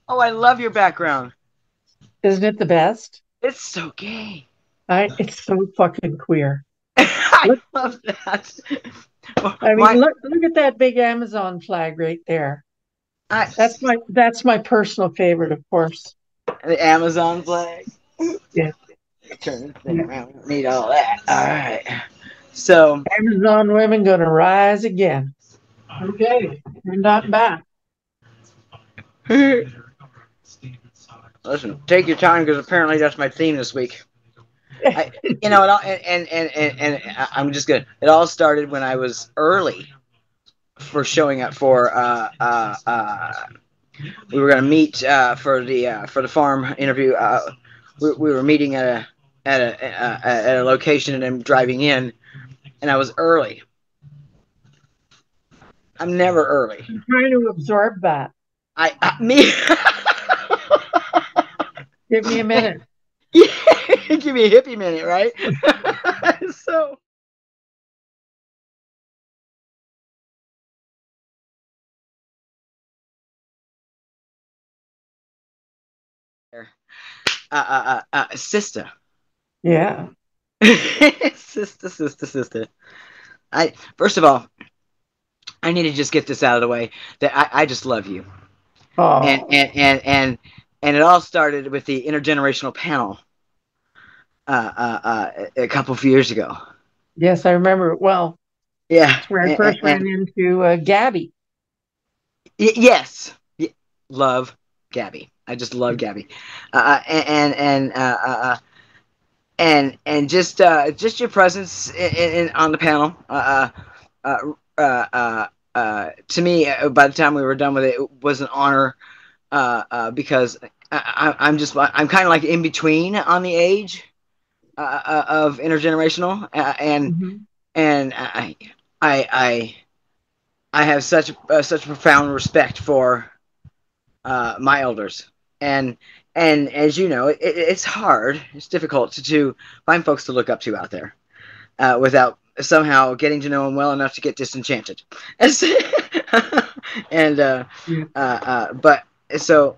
Oh, I love your background. Isn't it the best? It's so gay. It's so fucking queer. I Look, love that. I mean, My, look at that big Amazon flag right there. I, That's my personal favorite, of course. the Amazon flag. Yeah, Turn this thing yeah. around. We don't need all that. All right. So, Amazon women gonna rise again. Okay, you're not back. listen, take your time because apparently that's my theme this week. I, you know, and I'm just gonna. It all started when I was early for showing up for. We were gonna meet for the farm interview. We were meeting at a location and I'm driving in, and I was early. I'm never early. I'm trying to absorb that. Me. Give me a minute. Yeah, give me a hippie minute, right? So sister. Yeah. Sister. I first of all, I need to just get this out of the way that I just love you, and Oh, and and and and it all started with the intergenerational panel a couple of years ago. yes, I remember it well. Yeah, It's where I first ran into Gabby. yes, love Gabby. I just love Gabby, and just your presence on the panel. To me, by the time we were done with it, it was an honor because I'm kind of like in between on the age of intergenerational, Hmm. and I I have such profound respect for my elders, and and as you know, it's hard, it's difficult to find folks to look up to out there without somehow getting to know them well enough to get disenchanted. And Yeah. but so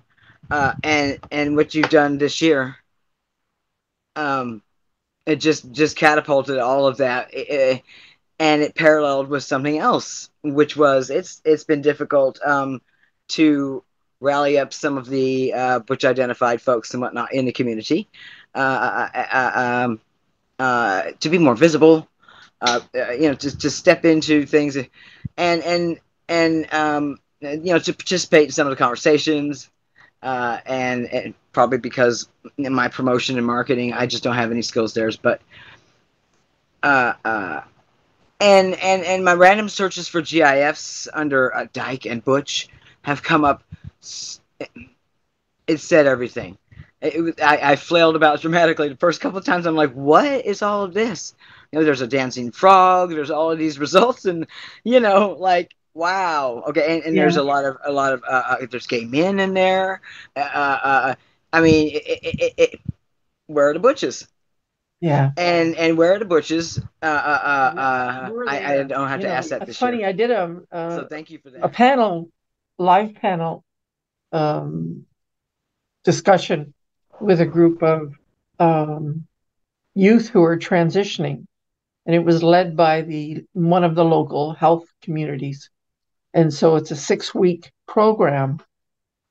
and what you've done this year, um, it just catapulted all of that, and it paralleled with something else, which was it's been difficult to rally up some of the butch identified folks and whatnot in the community to be more visible, to step into things and to participate in some of the conversations. And probably because in my promotion and marketing, I just don't have any skills there. But uh, uh, and my random searches for GIFs under Dyke and Butch have come up. It said everything. I flailed about dramatically the first couple of times. I'm like, what is all of this? There's a dancing frog. There's all of these results, and like wow. Okay, and there's Yeah. a lot of there's gay men in there. I mean, where are the butches? Yeah. And where are the butches? Were they I there? don't have You to know, ask that it's this year. funny. I did So thank you for a that. panel, live panel um, discussion with a group of um, youth who are transitioning, and it was led by the one of the local health communities. And so it's a 6-week program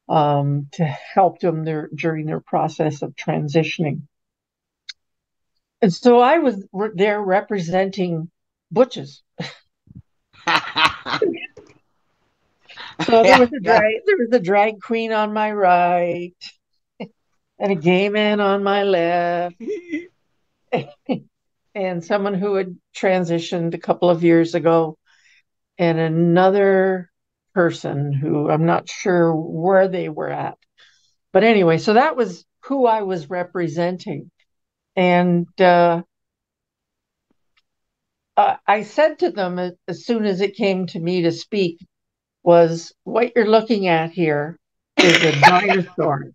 to help them during their process of transitioning. And so I was there representing butches. So Yeah, yeah. there was a drag queen on my right and a gay man on my left and someone who had transitioned a couple of years ago and another person who I'm not sure where they were at. But anyway, so that was who I was representing. And I said to them as soon as it came to me to speak was what you're looking at here is a dinosaur.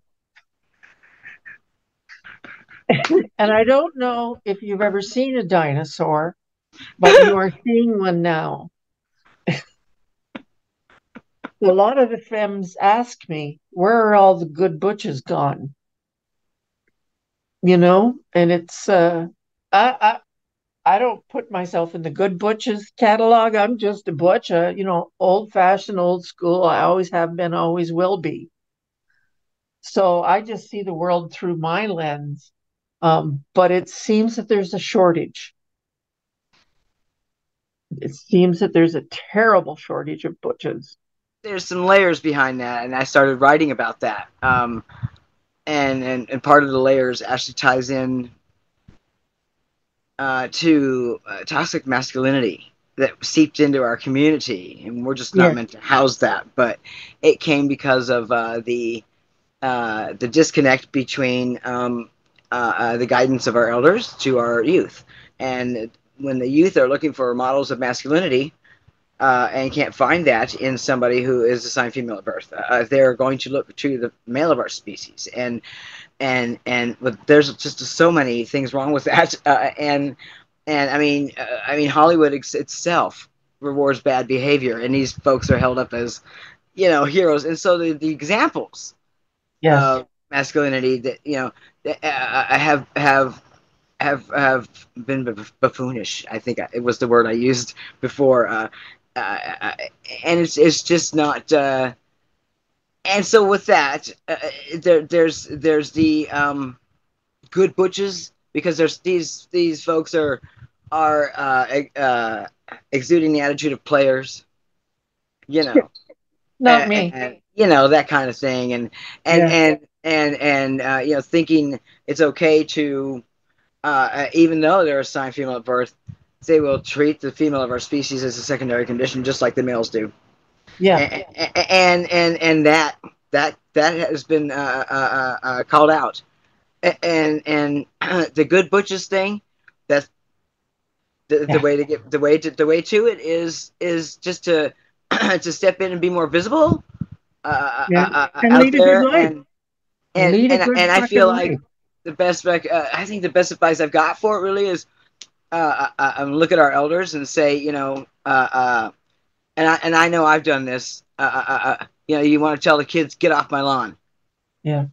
And I don't know if you've ever seen a dinosaur, but you are seeing one now. A lot of the femmes ask me, where are all the good butches gone? And it's I I don't put myself in the good butches catalog. I'm just a butch, old fashioned, old school. I always have been, always will be. So I just see the world through my lens. But it seems that there's a shortage. It seems that there's a terrible shortage of butches. There's some layers behind that, and I started writing about that. And part of the layers actually ties in to toxic masculinity that seeped into our community, and we're just not Yeah. meant to house that. But it came because of the disconnect between the guidance of our elders to our youth, and when the youth are looking for models of masculinity. And can't find that in somebody who is assigned female at birth. They're going to look to the male of our species, and but there's just so many things wrong with that. And I mean, Hollywood itself rewards bad behavior, and these folks are held up as heroes. And so the examples Yes. of masculinity that have been buffoonish. I think it was the word I used before, and it's just not. And so with that, there's the good butches, because there's these folks are exuding the attitude of players, you know, Not me. and that kind of thing, and Yeah. and thinking it's okay to, even though they're assigned female at birth, they will treat the female of our species as a secondary condition, just like the males do. Yeah. And that has been called out. And the good butches thing, that's the Yeah. way to get the way to it is just to to step in and be more visible Yeah. And out lead a good there, life. and Lead a and good and I fucking feel like life. I think the best advice I've got for it really is look at our elders and say, and I know I've done this. You want to tell the kids, get off my lawn, Yeah.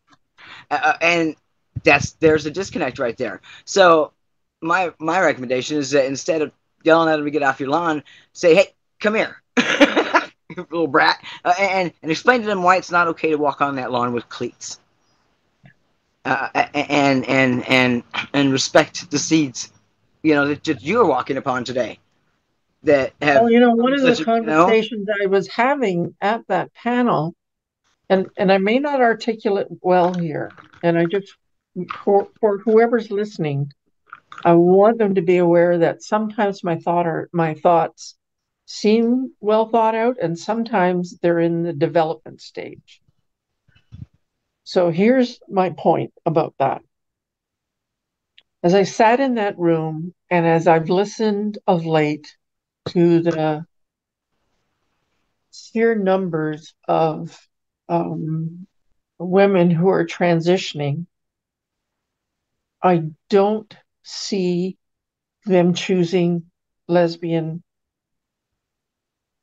and there's a disconnect right there. So my recommendation is that instead of yelling at them to get off your lawn, say, hey, come here, little brat, and explain to them why it's not okay to walk on that lawn with cleats, and respect the seeds, that you're walking upon today, that have Well, one of the such a. conversations I was having at that panel, and I may not articulate well here, and I just for whoever's listening, I want them to be aware that sometimes my thoughts seem well thought out, and sometimes they're in the development stage. So here's my point about that. As I sat in that room, and as I've listened of late to the sheer numbers of um, women who are transitioning, I don't see them choosing lesbian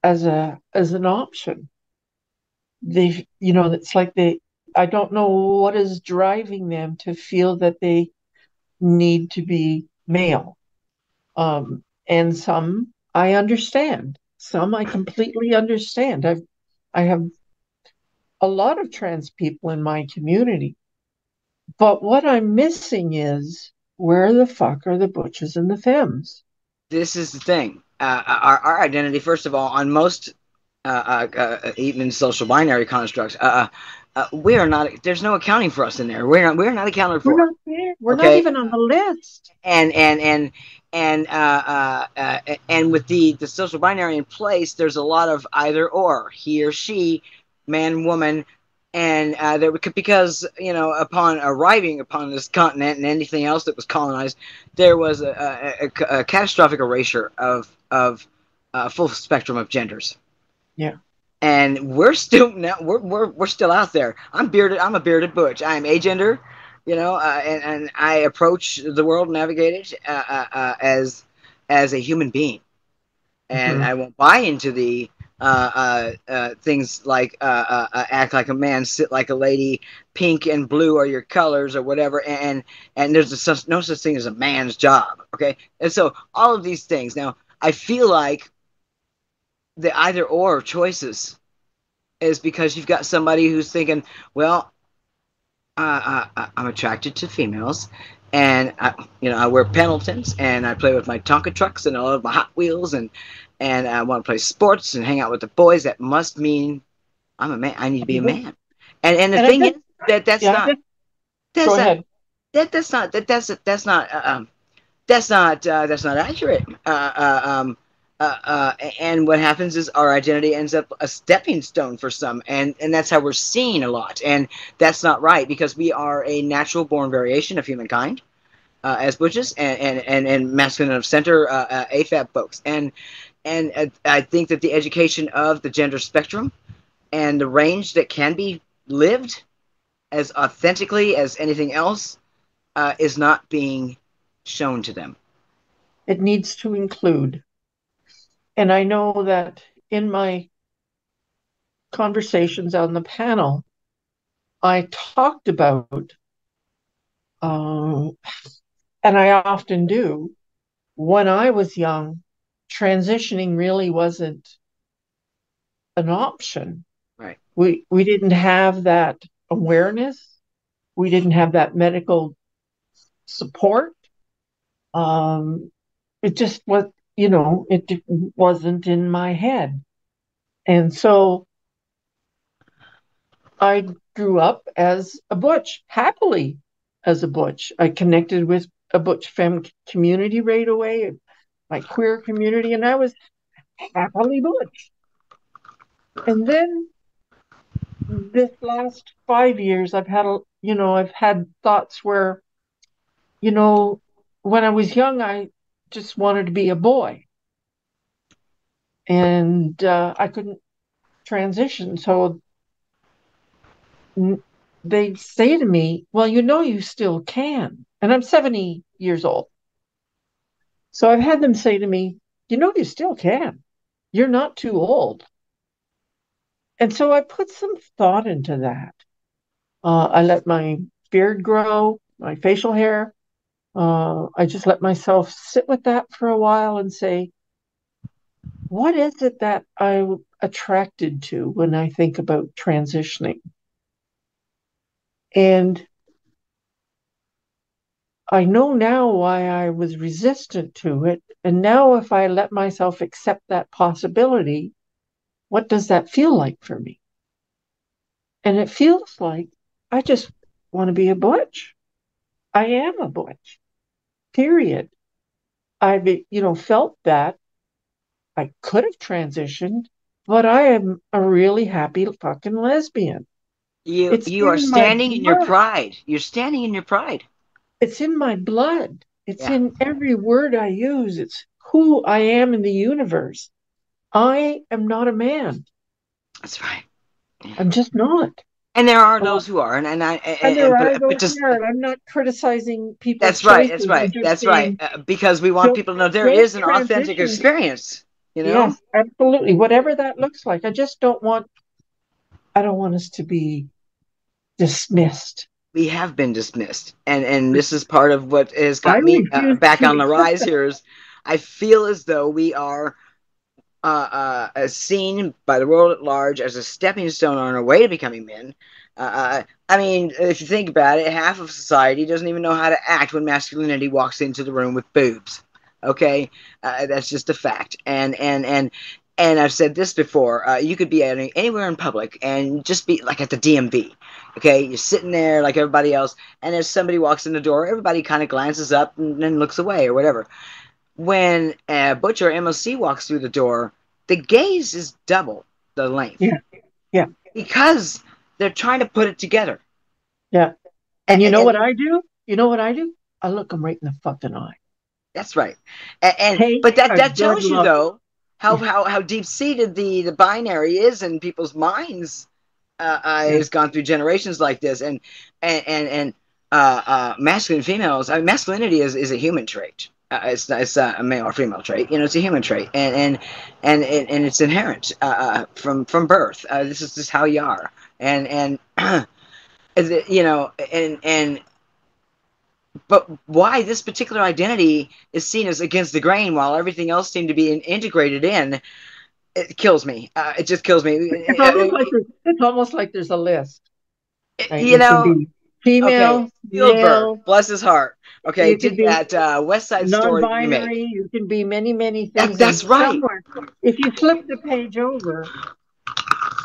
as an option. It's like I don't know what is driving them to feel that they need to be male. And some I understand. Some I completely understand. I have a lot of trans people in my community. But what I'm missing is, where the fuck are the butches and the femmes? This is the thing. Our identity, first of all, on most even social binary constructs, we are not. There's no accounting for us in there. We're not accounted We're for. not there. We're not Okay, even on the list. and with the social binary in place, there's a lot of either or, he or she, man, woman, and there because upon arriving upon this continent and anything else that was colonized, there was a catastrophic erasure of full spectrum of genders. Yeah. And we're still now we're still out there. I'm bearded. I'm a bearded butch. I am agender, and I approach the world, navigate it as a human being, and Hmm. I won't buy into the things like act like a man, sit like a lady, pink and blue are your colors or whatever, and there's no such thing as a man's job, okay? And so all of these things. Now, I feel like the either or choices is because you've got somebody who's thinking, well, I'm attracted to females, and I wear Pendletons, and I play with my Tonka trucks, and I love my Hot Wheels, and I want to play sports and hang out with the boys. That must mean I'm a man. I need to be a man. And the And I thing just, is that yeah, I just, go that's not ahead. that's not accurate. And what happens is our identity ends up a stepping stone for some, and that's how we're seen a lot, and that's not right because we are a natural born variation of humankind, as butches and masculine of center AFAB folks, and I think that the education of the gender spectrum and the range that can be lived as authentically as anything else is not being shown to them. It needs to include. And I know that in my conversations on the panel, I talked about, um, and I often do, when I was young, transitioning really wasn't an option. Right. We didn't have that awareness. We didn't have that medical support. Um, it just was, it wasn't in my head. And so I grew up as a butch, happily as a butch. I connected with a butch femme community right away, my queer community, and I was happily butch. And then this last 5 years, I've had thoughts where, you know, when I was young, I just wanted to be a boy, and I couldn't transition. So they say to me, well, you still can. And I'm 70 years old. So I've had them say to me, you still can. You're not too old. And so I put some thought into that. I let my beard grow, my facial hair. I just let myself sit with that for a while and say, what is it that I'm attracted to when I think about transitioning? And I know now why I was resistant to it. And now, if I let myself accept that possibility, what does that feel like for me? And it feels like I just want to be a butch. I am a butch, period. I've, felt that I could have transitioned, but I am a really happy fucking lesbian. It's You are in my standing in your blood. pride. You're standing in your pride. It's in my blood. It's Yeah, in every word I use. It's who I am in the universe. I am not a man. that's right. I'm just not. And there are Uh, those who are, and I and there are but those just there, and I'm not criticizing people's that's right. That's choices. right. I'm just That's right. saying, Because we want don't people to know there don't is an authentic transition. experience. You know, Yes, absolutely. Whatever that looks like. I don't want us to be dismissed. we have been dismissed, and this is part of what has I got me refuse back to on the accept rise that. here. Is I feel as though we are seen by the world at large as a stepping stone on our way to becoming men. I mean, if you think about it, half of society doesn't even know how to act when masculinity walks into the room with boobs. Okay, that's just a fact. And I've said this before. You could be anywhere in public and just be like at the DMV. Okay, you're sitting there like everybody else, and as somebody walks in the door, everybody kind of glances up and then looks away or whatever. When a butcher MOC walks through the door, the gaze is double the length Yeah, yeah, because they're trying to put it together. yeah. And you And, know what and I do? You know what I do? I look them right in the fucking eye. that's right. And Take but a that good tells you look. though how deep seated the binary is in people's minds. Yeah, Has gone through generations like this, and masculine and females. I mean, masculinity is a human trait. It's a male or female trait. It's a human trait, and it's inherent from birth. This is just how you are, and and but why this particular identity is seen as against the grain while everything else seemed to be integrated in, it kills me. It just kills me. It's almost like there's a list, right? You You can know, be okay, female, Spielberg, male, bless his heart. Okay, you can did be that West Side Story remake. non-binary, you can be many, many things. And That's right. somewhere, if you flip the page over,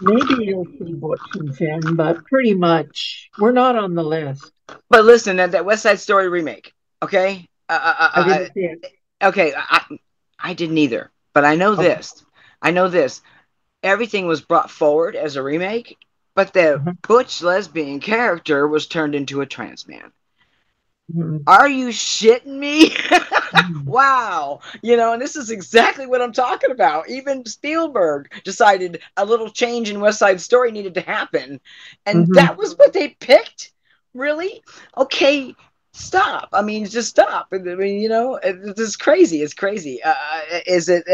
maybe you'll see Butch and Finn, but pretty much we're not on the list. But listen, that West Side Story remake. Okay, I didn't see it. okay. I didn't either, but I know Okay. this. I know this. Everything was brought forward as a remake, but the Mhm. butch lesbian character was turned into a trans man. Mhm. Are you shitting me? Mhm. Wow. And this is exactly what I'm talking about. Even Spielberg decided a little change in West Side Story needed to happen. And Mhm. that was what they picked? Really? Okay, stop. I mean, just stop. I mean, it's crazy. It's crazy. Is it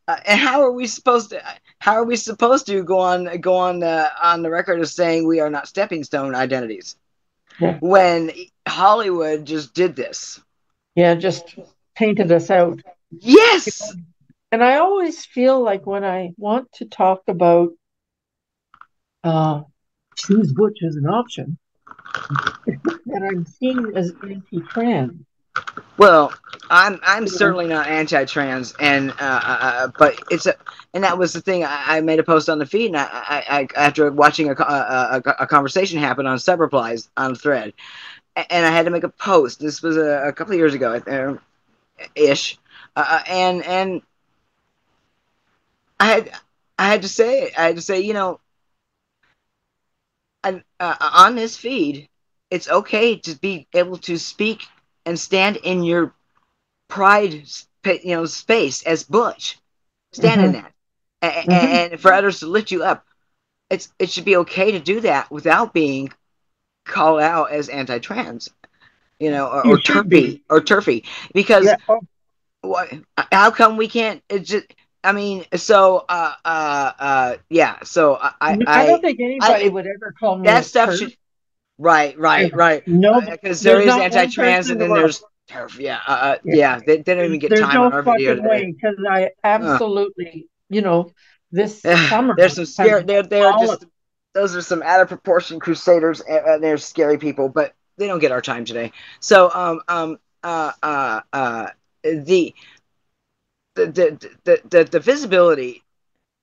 and how are we supposed to go on the record of saying we are not stepping stone identities Yeah. when Hollywood just did this? Yeah, just painted us out. Yes. And I always feel like when I want to talk about uh, choose Butch as an option, that I'm seen as anti-trans. Well, I'm You know? certainly not anti-trans, but and that was the thing. I made a post on the feed, and after watching a conversation happen on subreplies on Thread, and I had to make a post. This was a couple of years ago, ish, and I had I had to say it. I had to say, on this feed, it's okay to be able to speak and stand in your pride, space as Butch. Stand in Hmm. that, Hmm. and for others to lift you up. It should be okay to do that without being called out as anti-trans, You or should be. turfy, because Yeah. Oh, what? How come we can't? It just. I mean, so yeah. So no, I don't think anybody I would ever call me that a stuff turd. should. Right, right, Ever. right. No, Because there there's is not one person anti-trans, in and the then world. there's turf. Yeah, Yeah. yeah. They don't even get There's time on no our video fucking today. way because I Uh, absolutely, this summer there's some has scare. They're all just those are some out of proportion crusaders, and they're scary people, but they don't get our time today. So the the visibility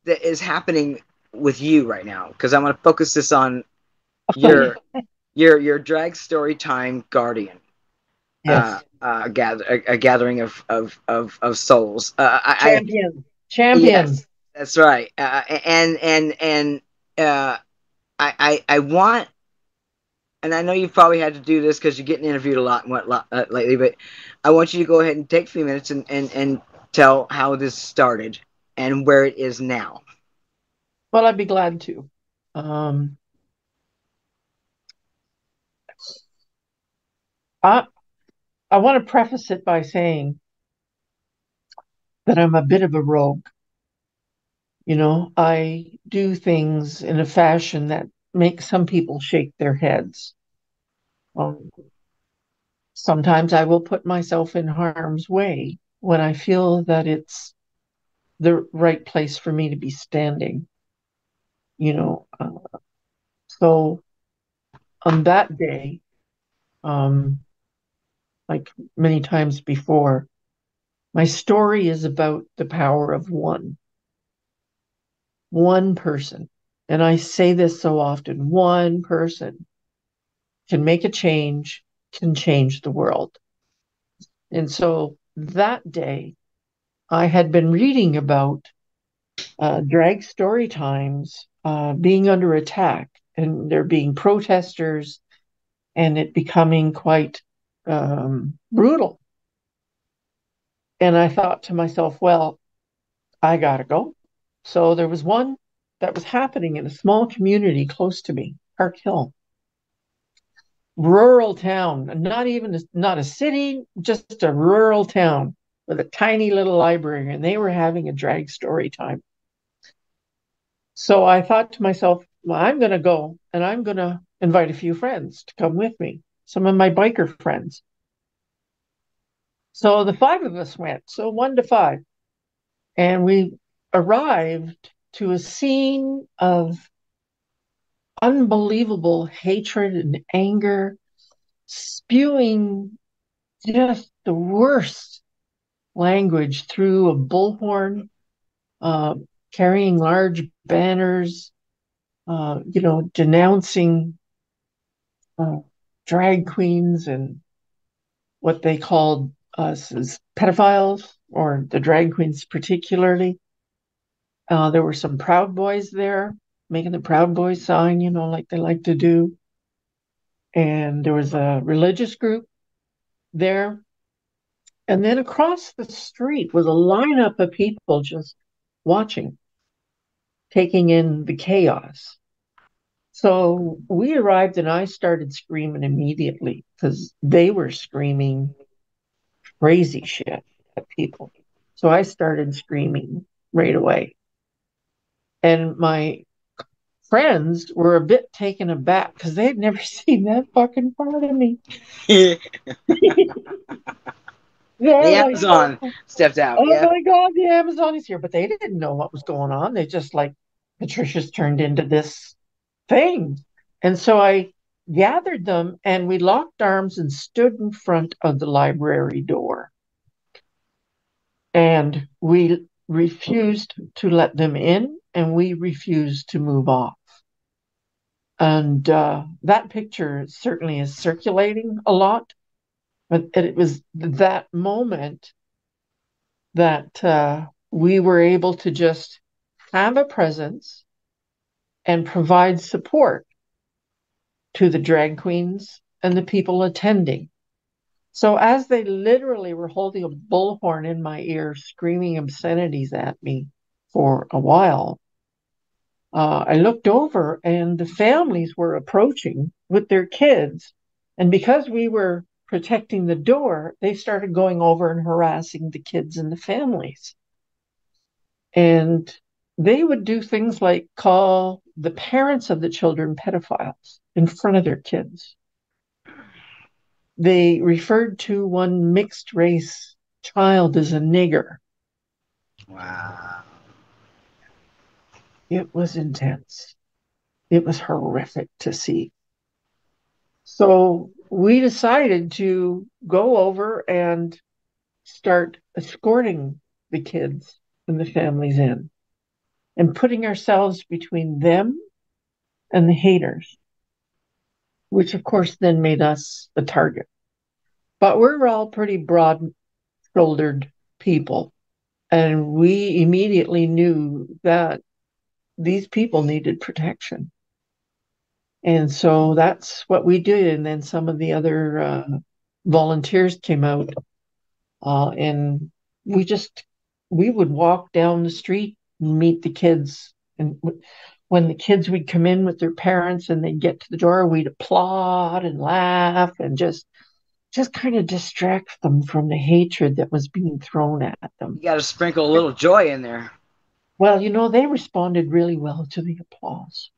that is happening with you right now, because I want to focus this on oh yeah, your your drag story time guardian, yes, a gathering of souls. champion, champion. Yes, that's right. And I want, and I know you've probably had to do this because you're getting interviewed a lot and whatnot lately, but I want you to go ahead and take a few minutes and tell how this started and where it is now. Well, I'd be glad to. Um, I I want to preface it by saying that I'm a bit of a rogue. I do things in a fashion that makes some people shake their heads. Um, Sometimes I will put myself in harm's way when I feel that it's the right place for me to be standing. You know, so on that day, um, like many times before, my story is about the power of one person. And I say this so often, one person can make a change, can change the world. And so that day, I had been reading about drag story times being under attack and there being protesters and it becoming quite brutal. And I thought to myself, well, I gotta go. So there was one that was happening in a small community close to me, Park Hill. rural town, not a city, just a rural town with a tiny little library, and they were having a drag story time. So I thought to myself, well, I'm going to go and I'm going to invite a few friends to come with me, some of my biker friends. So the five of us went, so 1 to 5. And we arrived to a scene of unbelievable hatred and anger, spewing just the worst language through a bullhorn, uh, carrying large banners, denouncing uh, drag queens and what they called us as pedophiles, or the drag queens particularly. There were some Proud Boys there, making the Proud Boys sign, like they like to do. And there was a religious group there. And then across the street was a lineup of people just watching, taking in the chaos. So we arrived and I started screaming immediately because they were screaming crazy shit at people. So I started screaming right away. And my friends were a bit taken aback because they had never seen that fucking part of me. The They're like, Amazon stepped out. oh Yep. my God, the Amazon is here. But they didn't know what was going on. They just like, Patricia's turned into this thing. And so I gathered them and we locked arms and stood in front of the library door. And we refused to let them in and we refused to move off. And that picture certainly is circulating a lot. But it was that moment that we were able to just have a presence and provide support to the drag queens and the people attending. So as they literally were holding a bullhorn in my ear, screaming obscenities at me for a while, I looked over and the families were approaching with their kids. And because we were protecting the door, they started going over and harassing the kids and the families. And they would do things like call the parents of the children pedophiles in front of their kids. They referred to one mixed race child as a nigger. Wow. It was intense. It was horrific to see. So we decided to go over and start escorting the kids and the families in and putting ourselves between them and the haters, which of course then made us a target. But we're all pretty broad shouldered people. And we immediately knew that these people needed protection. And so that's what we did. And then some of the other volunteers came out, and we just we would walk down the street and meet the kids. And when the kids would come in with their parents and they'd get to the door, we'd applaud and laugh and just kind of distract them from the hatred that was being thrown at them. You got to sprinkle a little joy in there. Well, they responded really well to the applause.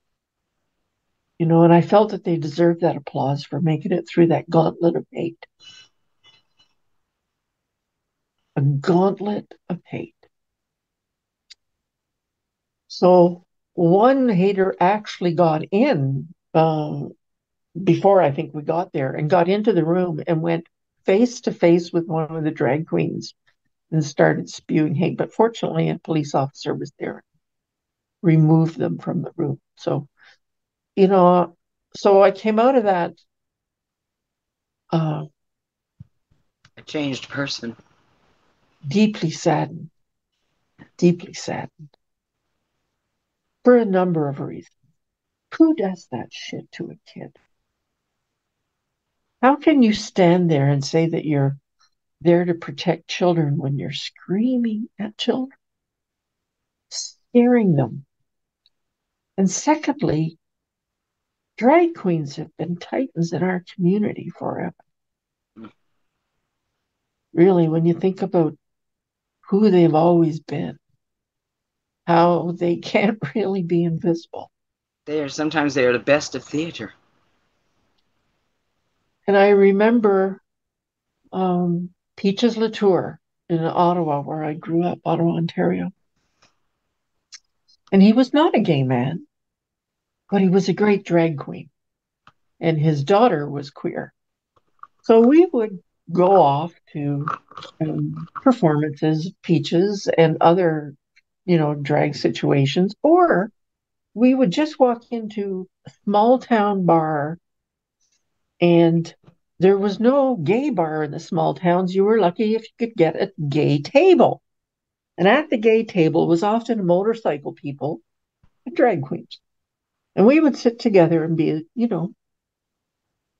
And I felt that they deserved that applause for making it through that gauntlet of hate. A gauntlet of hate. So one hater actually got in before I think we got there and got into the room and went face to face with one of the drag queens and started spewing hate. But fortunately, a police officer was there and removed them from the room. So, so I came out of that uh, A changed person. deeply saddened, deeply saddened for a number of reasons. Who does that shit to a kid? How can you stand there and say that you're there to protect children when you're screaming at children, scaring them? And secondly, drag queens have been titans in our community forever. Really, when you think about who they've always been, how they can't really be invisible. Sometimes they are the best of theater. And I remember Peaches Latour in Ottawa, where I grew up, Ottawa, Ontario. And he was not a gay man, but he was a great drag queen. And his daughter was queer. So we would go off to performances, Peaches, and other, drag situations, or we would just walk into a small town bar, and there was no gay bar in the small towns. You were lucky if you could get a gay table. And at the gay table was often motorcycle people and drag queens. And we would sit together and be,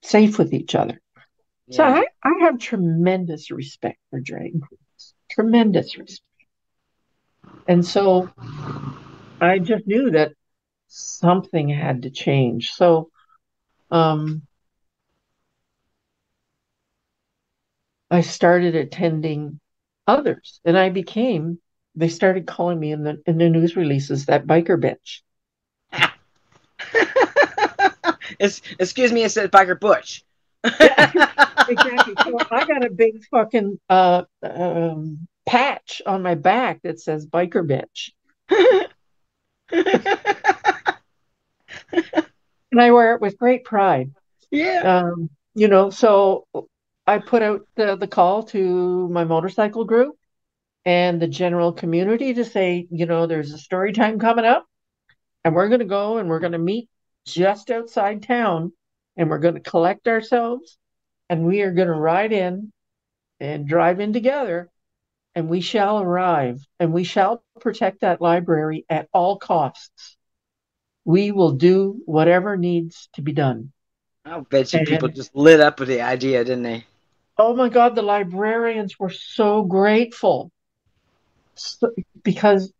safe with each other. So Yeah. I have tremendous respect for drag queens, tremendous respect. And so I just knew that something had to change. So um, I started attending others, and they started calling me in the news releases that biker bitch. Excuse me, it says Biker Butch. Yeah, exactly. So I got a big fucking patch on my back that says biker bitch. And I wear it with great pride. Yeah. So I put out the call to my motorcycle group and the general community to say, there's a story time coming up, and we're going to go and we're going to meet just outside town, and we're going to collect ourselves, and we are going to ride in and drive in together, and we shall arrive, and we shall protect that library at all costs. We will do whatever needs to be done. I'll bet you people And just lit up with the idea, didn't they? oh my God, the librarians were so grateful, so, because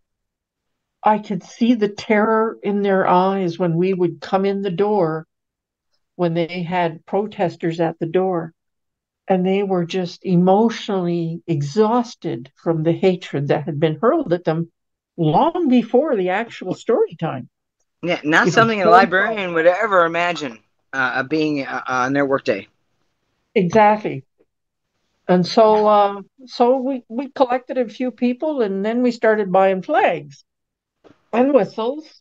I could see the terror in their eyes when we would come in the door, when they had protesters at the door, and they were just emotionally exhausted from the hatred that had been hurled at them long before the actual story time. Yeah, not You know, something a phone calls. librarian would ever imagine being on their workday. Exactly. And so we collected a few people, and then we started buying flags and whistles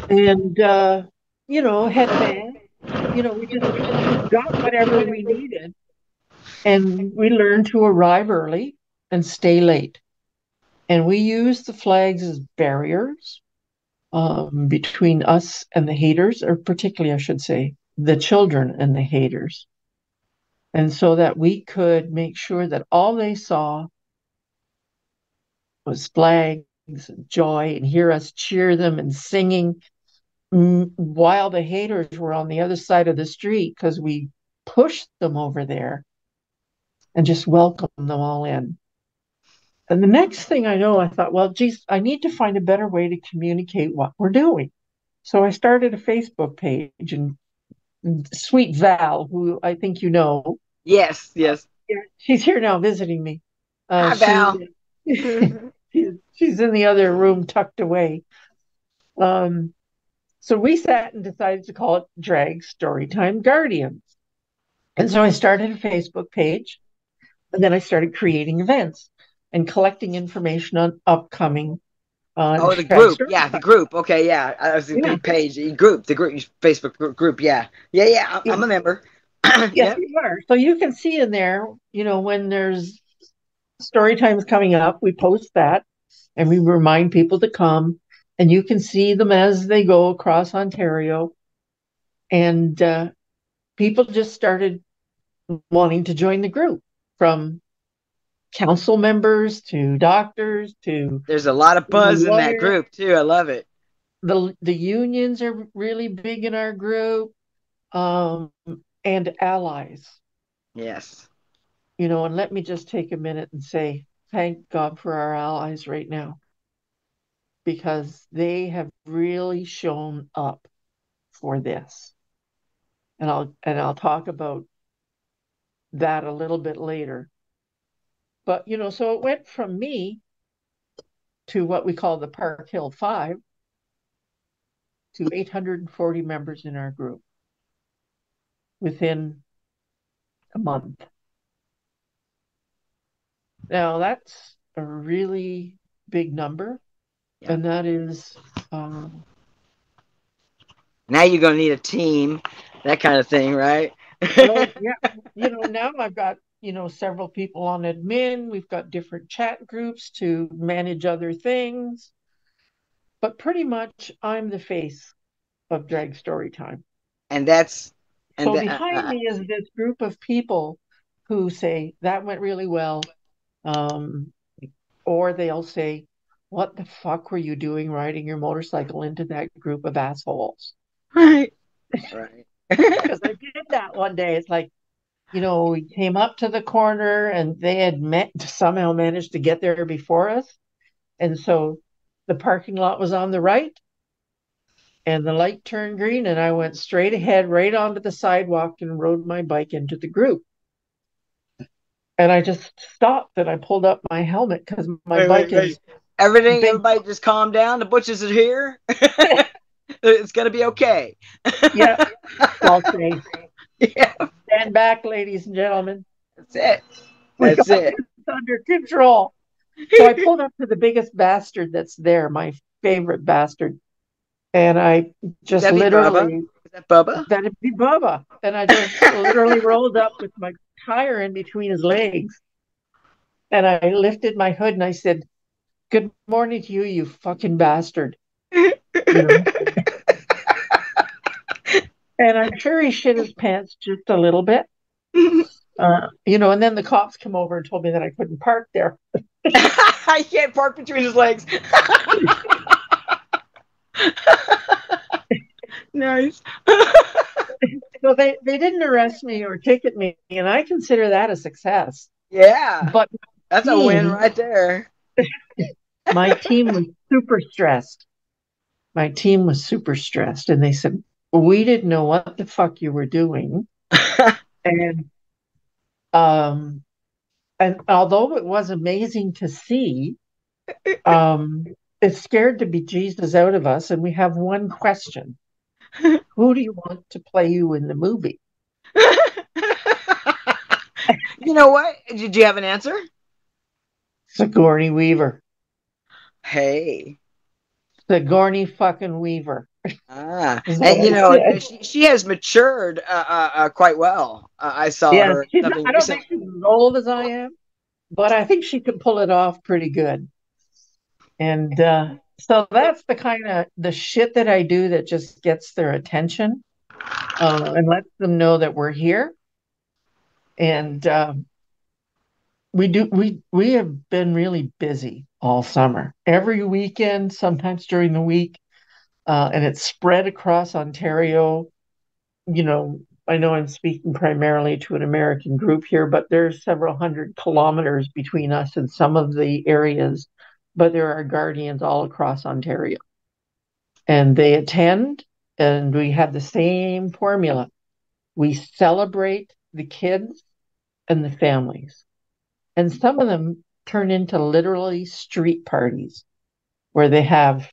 and headbands. We just got whatever we needed, and we learned to arrive early and stay late. And we used the flags as barriers between us and the haters, or particularly, I should say, the children and the haters. And so that we could make sure that all they saw was flags and joy, and hear us cheer them and singing, while the haters were on the other side of the street, because we pushed them over there and just welcomed them all in. And the next thing I know, I thought, well, geez, I need to find a better way to communicate what we're doing. So I started a Facebook page, and sweet Val, who I think you know, Yes, yes. yeah, she's here now visiting me. Hi, She Val. she's in the other room tucked away. Um, so we sat and decided to call it Drag Storytime Guardians. And so I started a Facebook page, and then I started creating events and collecting information on upcoming Oh, the drag group. story Yeah, the time. group. Okay, yeah. I was the Yeah, page, the group, the group, Facebook group. Yeah, yeah, yeah. yeah, I'm a member. yes, Yep. you are. So you can see in there, when there's story times coming up, we post that and we remind people to come, and you can see them as they go across Ontario. And people just started wanting to join the group, from council members to doctors to There's a lot of buzz in that lawyers. group too. I love it. The unions are really big in our group, um, and allies. Yes. And let me just take a minute and say thank God for our allies right now, because they have really shown up for this. And I'll talk about that a little bit later. But so it went from me to what we call the Park Hill Five to 840 members in our group within a month. Now that's a really big number, Yeah. and that is um, Now you're gonna need a team, that kind of thing, right? oh yeah, now I've got several people on admin. We've got different chat groups to manage other things, but pretty much I'm the face of Drag Story Time. and that's and So that behind me is this group of people who say that went really well, um, or they'll say, "What the fuck were you doing riding your motorcycle into that group of assholes?" right, right. Because I did that one day. It's like, we came up to the corner and they had somehow managed to get there before us. And so the parking lot was on the right and the light turned green and I went straight ahead right onto the sidewalk and rode my bike into the group. And I just stopped and I pulled up my helmet because my Wait, bike wait, wait. is big. Everybody just calm down. The butchers are here. It's gonna be okay. Yeah, I'll say, Yeah, stand back, ladies and gentlemen. that's it. We That's got it. this under control. So I pulled up to the biggest bastard that's there, my favorite bastard. And I Would just that be Bubba? literally, Is that Bubba? that'd be Bubba. And I just literally rolled up with my tire in between his legs. And I lifted my hood and I said, "Good morning to you, you fucking bastard." You know? And I'm sure he shit his pants just a little bit. And then the cops come over and told me that I couldn't park there. I can't park between his legs. Nice. So they didn't arrest me or ticket me, and I consider that a success. Yeah, But that's a win team, right there. my team was super stressed. My team was super stressed, and they said, "We didn't know what the fuck you were doing." And um and although it was amazing to see, um it scared the bejesus out of us, and we have one question. Who do you want to play you in the movie? You know what? Did you have an answer? Sigourney Weaver. Hey. Sigourney fucking Weaver is what And I said. she has matured quite well. I saw Yeah, her something I don't think recently. she's as old as I am, but I think she could pull it off pretty good. And so that's the kind of the shit that I do that just gets their attention, and lets them know that we're here. And we have been really busy all summer, every weekend, sometimes during the week, and it's spread across Ontario. You know, I know I'm speaking primarily to an American group here, but there's several hundred kilometers between us and some of the areas, but there are guardians all across Ontario. And they attend, and we have the same formula. We celebrate the kids and the families. And some of them turn into literally street parties where they have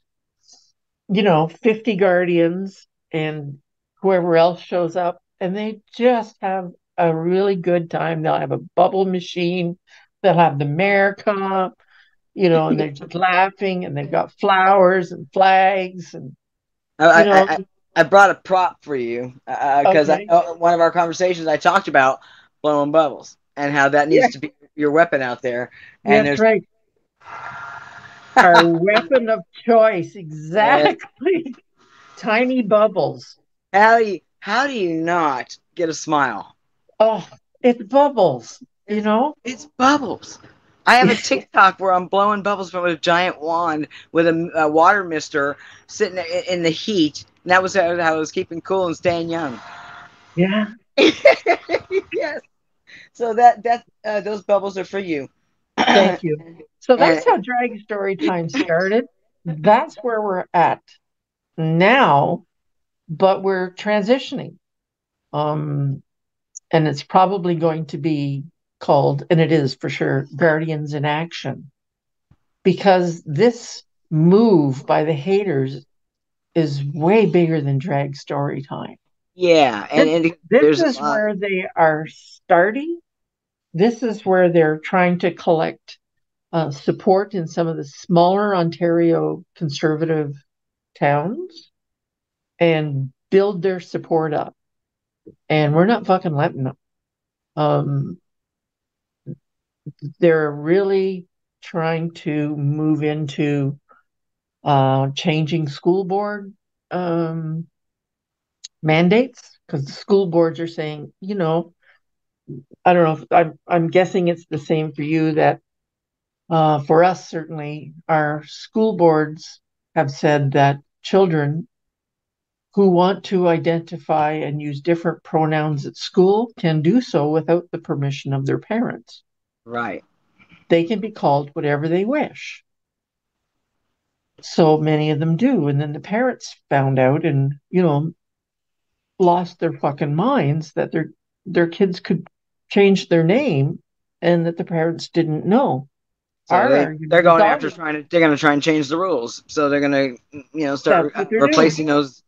50 guardians and whoever else shows up, and they just have a really good time. They'll have a bubble machine, they'll have the mayor come, and they're just laughing, and they've got flowers and flags, and you I, know, I, I brought a prop for you because I okay, know one of our conversations I talked about blowing bubbles and how that yeah, needs to be your weapon out there. And that's there's right. Our weapon of choice, uh, exactly. Tiny bubbles. how do you not get a smile? Oh, it's bubbles, you It's know? it's bubbles. I have a TikTok where I'm blowing bubbles from a giant wand with a water mister sitting in the heat, and that was how I was keeping cool and staying young. Yeah, Yes. So that those bubbles are for you. thank and, you. So that's and how Drag Story Time started. That's where we're at now. but we're transitioning. Um, and it's probably going to be called, and it is for sure, Guardians in Action, because this move by the haters is way bigger than drag story time. Yeah, This, and this there's a is lot. where they are starting. This is where they're trying to collect support in some of the smaller Ontario conservative towns and build their support up. And we're not fucking letting them. Um, they're really trying to move into changing school board um, mandates because the school boards are saying, I don't know if I'm guessing it's the same for you that for us, certainly, our school boards have said that children who want to identify and use different pronouns at school can do so without the permission of their parents. Right. They can be called whatever they wish. So many of them do. And then the parents found out and, lost their fucking minds that their kids could change their name and that the parents didn't know. So Our they're argument is going after always trying to they're going to try and change the rules. So they're going to start that's what they're doing. replacing those.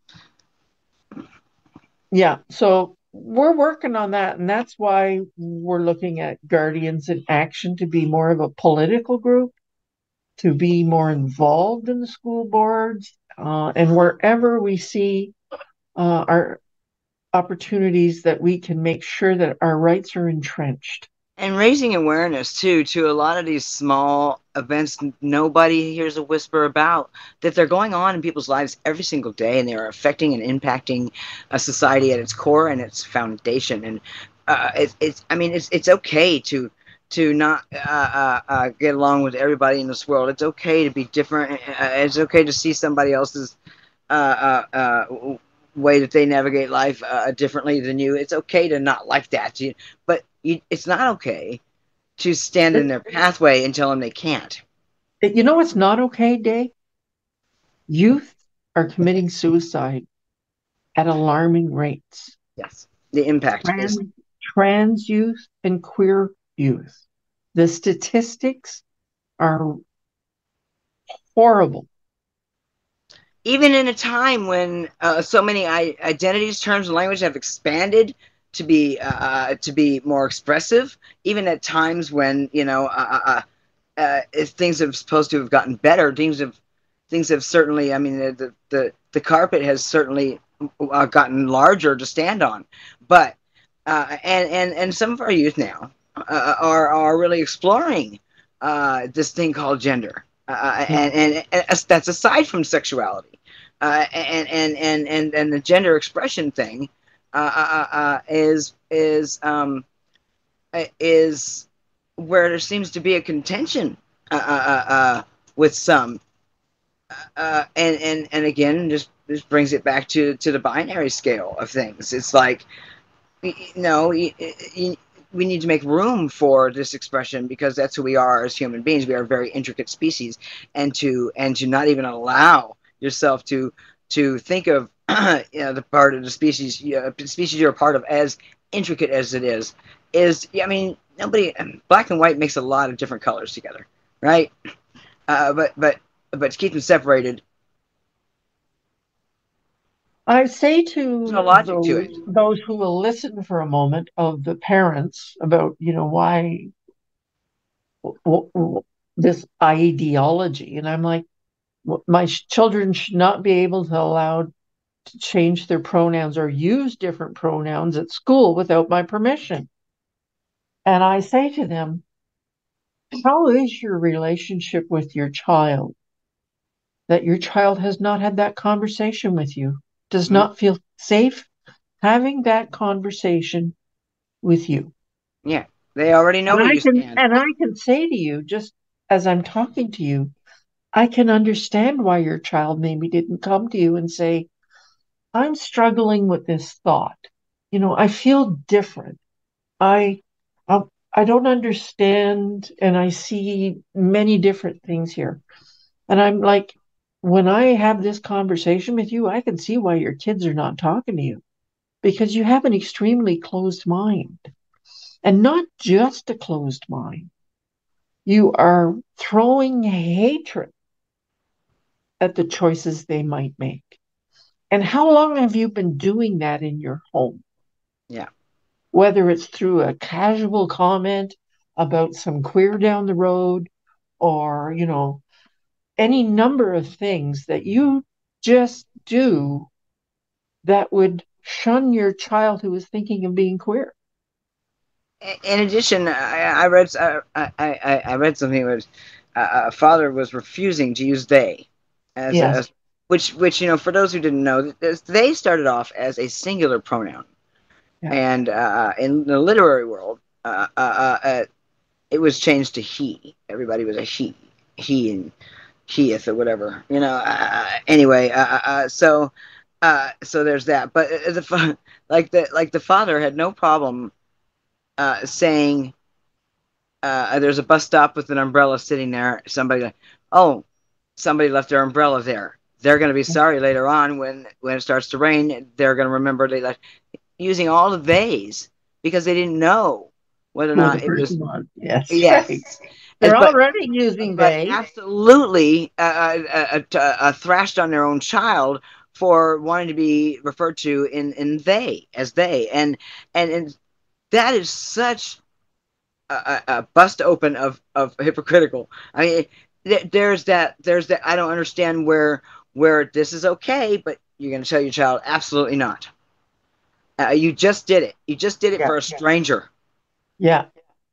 Yeah. So we're working on that. And that's why we're looking at Guardians in Action to be more of a political group, to be more involved in the school boards, and wherever we see our opportunities that we can make sure that our rights are entrenched. And raising awareness too to a lot of these small events nobody hears a whisper about, that they're going on in people's lives every single day, and they are affecting and impacting a society at its core and its foundation. And it's I mean it's okay to not get along with everybody in this world. It's okay to be different. It's okay to see somebody else's uh, uh, uh, way that they navigate life differently than you. It's okay to not like that, but it's not okay to stand in It, their pathway and tell them they can't. you know what's not okay, Dave? Youth are committing suicide at alarming rates. Yes, the impact is. Trans, trans youth and queer youth. The statistics are horrible. Even in a time when so many identities, terms, and language have expanded to be more expressive, even at times when things have supposed to have gotten better, things have certainly. I mean, the carpet has certainly gotten larger to stand on, but and some of our youth now are really exploring this thing called gender, and that's aside from sexuality, and the gender expression thing is where there seems to be a contention with some, and again, just brings it back to the binary scale of things. It's like, no, we need to make room for this expression because that's who we are as human beings. We are a very intricate species, and to not even allow yourself to think of the part of the species, the species you're a part of, as intricate as it is. I mean, nobody, black and white makes a lot of different colors together, right? But to keep them separated, I say there's no to logic to it. those who will listen for a moment of the parents about, why this ideology, and I'm like, my children should not be able to allow to change their pronouns or use different pronouns at school without my permission. And I say to them, how is your relationship with your child that your child has not had that conversation with you, does Mm-hmm. not feel safe having that conversation with you? Yeah, they already know And where I you can stand. and I can say to you, just as I'm talking to you, I can understand why your child maybe didn't come to you and say, I'm struggling with this thought. I feel different. I I, I don't understand, and I see many different things here. And I'm like, when I have this conversation with you, I can see why your kids are not talking to you because you have an extremely closed mind and not just a closed mind. You are throwing hatred at the choices they might make. And how long have you been doing that in your home? Yeah. Whether it's through a casual comment about some queer down the road or, any number of things that you just do that would shun your child who is thinking of being queer. In addition, I read something where a father was refusing to use they as a, Yes. which for those who didn't know, they started off as a singular pronoun, Yeah. and in the literary world, it was changed to he. Everybody was a he and heeth or whatever. Anyway, so there's that. But like the father had no problem saying there's a bus stop with an umbrella sitting there. Somebody left their umbrella there. They're going to be sorry later on when it starts to rain. They're going to remember they left using all the theys because they didn't know whether or Who the not it was person was. Yes, right. yes. They're But already using but they. absolutely thrashed on their own child for wanting to be referred to in they as they and that is such a bust open of hypocritical. I mean, there's that. I don't understand where this is okay, but you're going to tell your child absolutely not. You just did it. You just did it Yeah, for a stranger. yeah,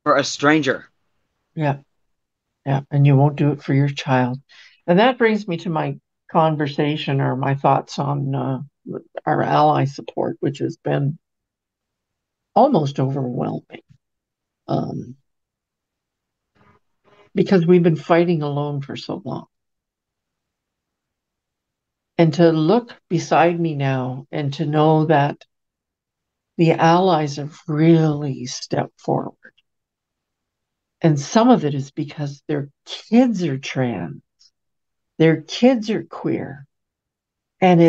For a stranger. yeah, yeah. And you won't do it for your child. And that brings me to my conversation or my thoughts on our ally support, which has been almost overwhelming. Um, because we've been fighting alone for so long. And to look beside me now and to know that the allies have really stepped forward. And some of it is because their kids are trans, their kids are queer, and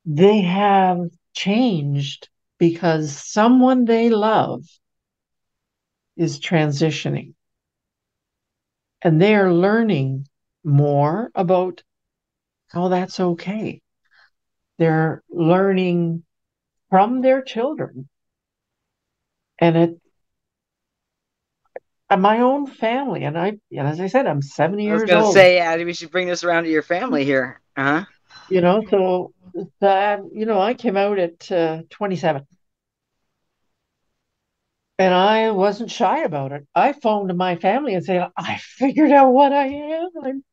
they have changed because someone they love is transitioning. And they are learning more about how that's okay. They're learning from their children. And my own family, and as I said, I'm 70 I was years going to old, say, yeah, we should bring this around to your family here. Uh huh. so that, I came out at 27 and I wasn't shy about it. I phoned my family and said, I figured out what I am.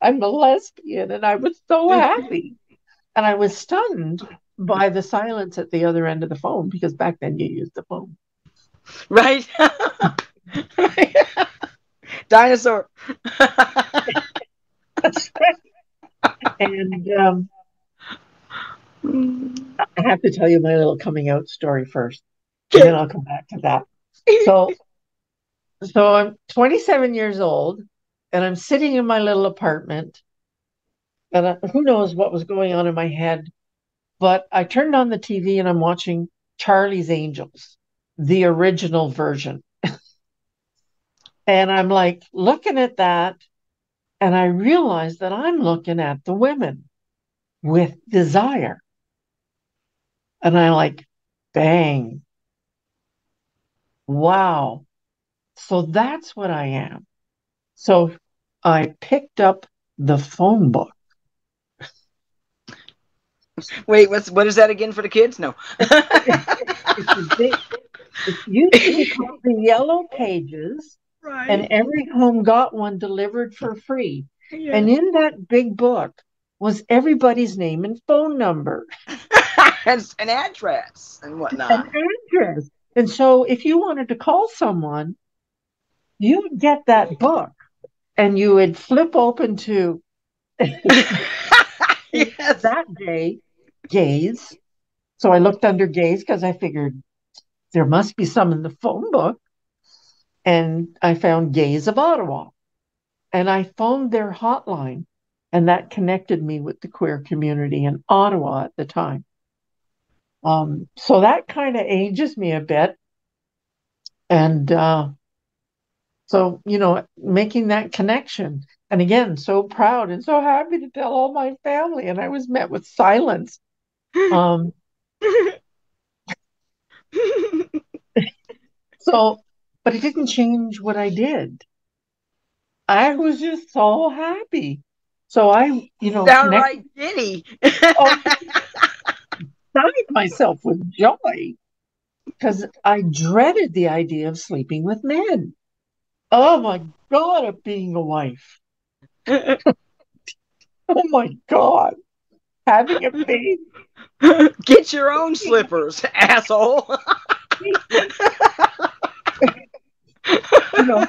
I'm a lesbian and I was so happy. And I was stunned by the silence at the other end of the phone because back then you used the phone. Right. Dinosaur. And I have to tell you my little coming out story first, and then I'll come back to that. So, so I'm 27 years old, and I'm sitting in my little apartment, and who knows what was going on in my head, but I turned on the TV and I'm watching Charlie's Angels, the original version, and I'm like looking at that, and I realized that I'm looking at the women with desire, and I like, bang, wow. So that's what I am. So I picked up the phone book. Wait, what is that again for the kids? No. It's a big, it used to be called the Yellow Pages, and Right. every home got one delivered for free. Yes. And in that big book was everybody's name and phone number And an address and and whatnot. address. And so if you wanted to call someone, you would get that book and you would flip open to Yes. that day, gays. So I looked under gays because I figured there must be some in the phone book. And I found Gays of Ottawa. And I phoned their hotline, and that connected me with the queer community in Ottawa at the time. So that kind of ages me a bit. And so, making that connection. And again, so proud and so happy to tell all my family. And I was met with silence. Um, so, but it didn't change what I did. I was just so happy. So I, connected, Downright giddy. oh, beside myself with joy because I dreaded the idea of sleeping with men. Oh my God, of being a wife. Oh my God, having a baby. Get your own slippers, asshole. You know,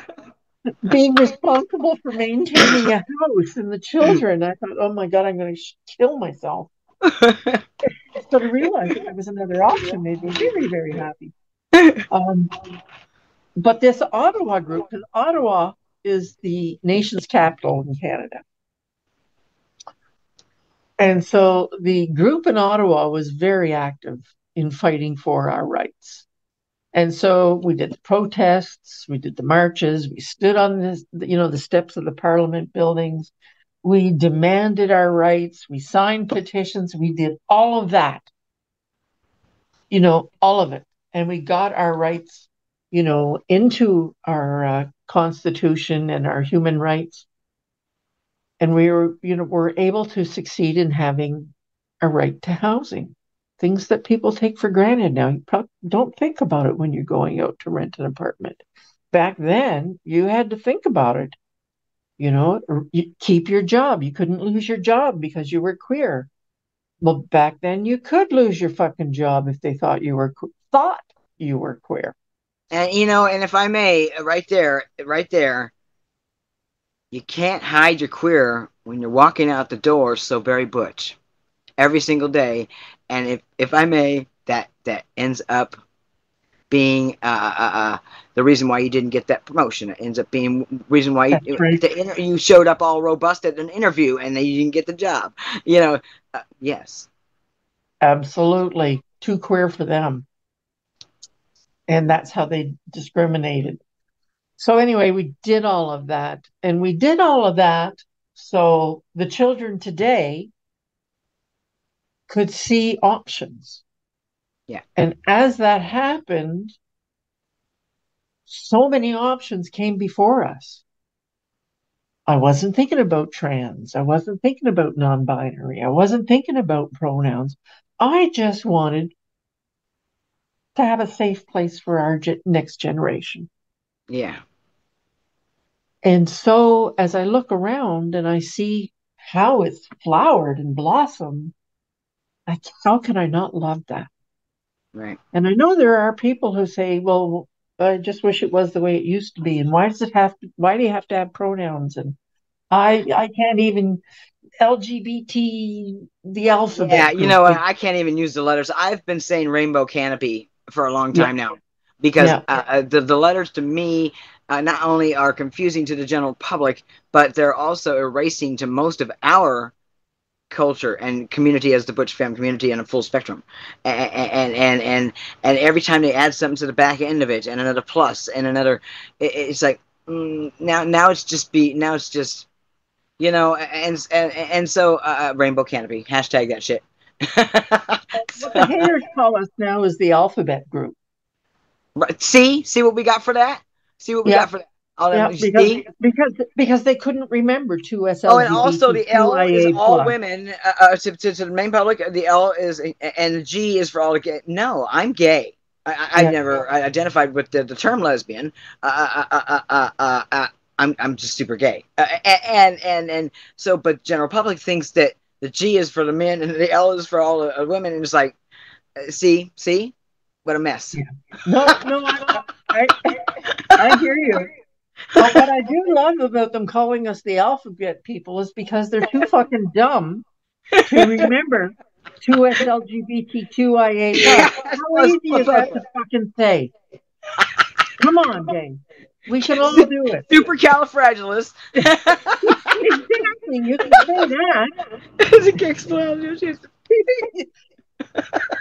being responsible for maintaining a house and the children. I thought, oh my God, I'm going to kill myself. So to realize that there was another option made me very, very happy. But this Ottawa group, because Ottawa is the nation's capital in Canada. And so the group in Ottawa was very active in fighting for our rights. And so we did the protests, we did the marches, we stood on the steps of the Parliament buildings, we demanded our rights, we signed petitions, we did all of that, all of it. And we got our rights, into our Constitution and our human rights. And we were able to succeed in having a right to housing, things that people take for granted now. You probably don't think about it when you're going out to rent an apartment. Back then, you had to think about it. You keep your job. You couldn't lose your job because you were queer. Well, back then, you could lose your fucking job if they thought you were queer. And and if I may, right there, you can't hide your queer when you're walking out the door so very butch every single day. And if I may, that ends up being the reason why you didn't get that promotion. It ends up being the reason why you showed up all robust at an interview and then you didn't get the job. Yes. Absolutely. Too queer for them. And that's how they discriminated. So anyway, we did all of that. And we did all of that so the children today could see options. Yeah. And as that happened, so many options came before us. I wasn't thinking about trans. I wasn't thinking about non-binary. I wasn't thinking about pronouns. I just wanted to have a safe place for our next generation. Yeah. And so as I look around and I see how it's flowered and blossomed, how can I not love that? Right. And I know there are people who say, well, I just wish it was the way it used to be. And why do you have to have pronouns? And I can't even LGBT, the Yeah, alphabet group. I can't even use the letters. I've been saying rainbow canopy for a long Yeah, time now because yeah, the letters to me not only are confusing to the general public, but they're also erasing to most of our culture and community as the Butch fam community in a full spectrum. And every time they add something to the back end of it and another plus and another, it's like now it's just and so rainbow canopy hashtag that shit. what the haters call us now is the alphabet group. See what we got for that. See what we Yeah, got for that. All yeah, them, because they couldn't remember two Oh, and also the L is SLGBTQIA all plus. women. To the main public, the L is and the G is for all gay. No, I'm gay. I've Yeah, never identified with the term lesbian. I'm just super gay. And so, but general public thinks that the G is for the men and the L is for all the women, and it's like, see, what a mess. yeah. No, I hear you. But what I do love about them calling us the alphabet people is because they're too fucking dumb to remember 2SLGBTQIA plus. How easy is that to fucking say? Come on, Dave. We can all do it. Supercalifragilistic. Exactly. You can say that. It's a kicksplosion.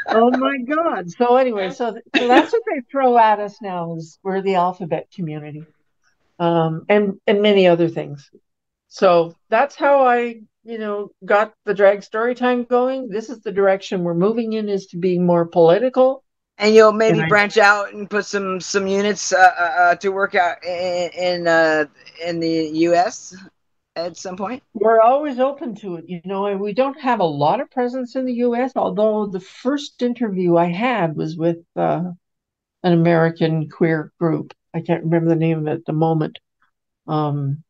Oh my God. So anyway, so that's what they throw at us now is we're the alphabet community. And many other things. So that's how I, got the drag story time going. This is the direction we're moving in, is to being more political. And you'll And maybe I branch out and put some units to work out in the U.S. at some point. We're always open to it, and we don't have a lot of presence in the US, although the first interview I had was with an American queer group. I can't remember the name of it at the moment. Um,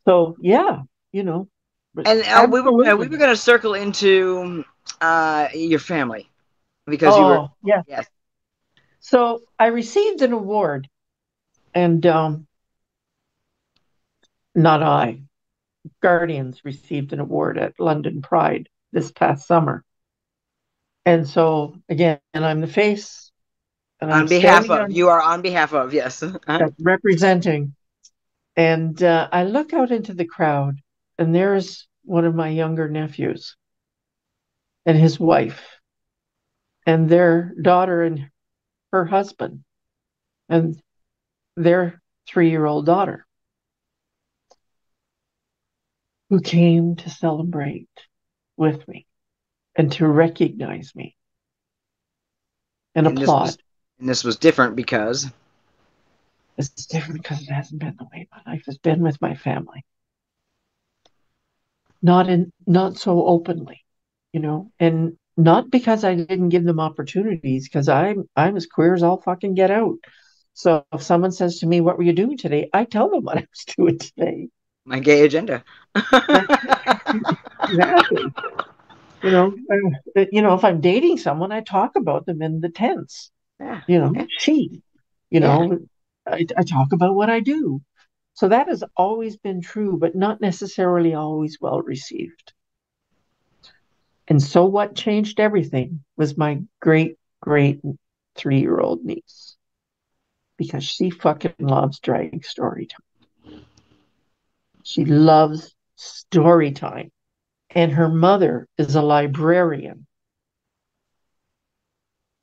so yeah, but And we absolutely. were going to circle into your family because you were, Oh, yeah. yes. So I received an award, and not I, Guardians received an award at London Pride this past summer. And so again, I'm the face, and I'm On behalf standing of, on you are on behalf of, yes. representing. And I look out into the crowd, and there's one of my younger nephews and his wife, and their daughter and her husband, and their 3-year-old daughter, who came to celebrate with me and to recognize me and And applaud. this was different because It's different because it hasn't been the way my life has been with my family. Not so openly, and not because I didn't give them opportunities, because I'm as queer as all fucking get out. So if someone says to me, "What were you doing today?" I tell them what I was doing today. my gay agenda. That, exactly. If I'm dating someone, I talk about them in the tense. Yeah, She. You yeah. know, I talk about what I do. So that has always been true, but not necessarily always well received. And so what changed everything was my great, great 3-year-old niece, because she fucking loves drag story time. She loves story time. And her mother is a librarian.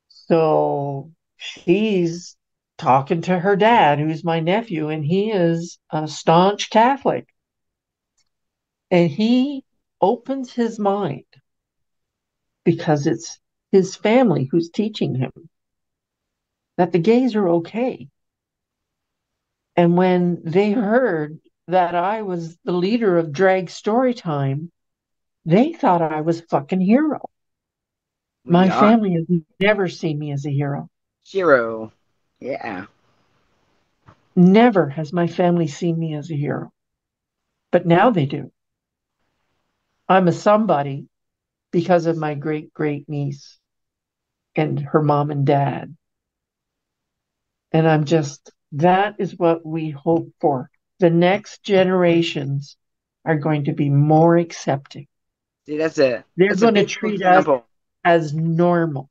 So she's talking to her dad, who's my nephew, and he is a staunch Catholic. And he opens his mind because it's his family who's teaching him that the gays are okay. And when they heard that I was the leader of drag story time, they thought I was a fucking hero. We My are. family has never seen me as a hero. Shiro. Yeah. Never has my family seen me as a hero. But now they do. I'm a somebody because of my great great niece and her mom and dad. And that is what we hope for. The next generations are going to be more accepting. See, They're that's a going to beautiful treat us example. as normal.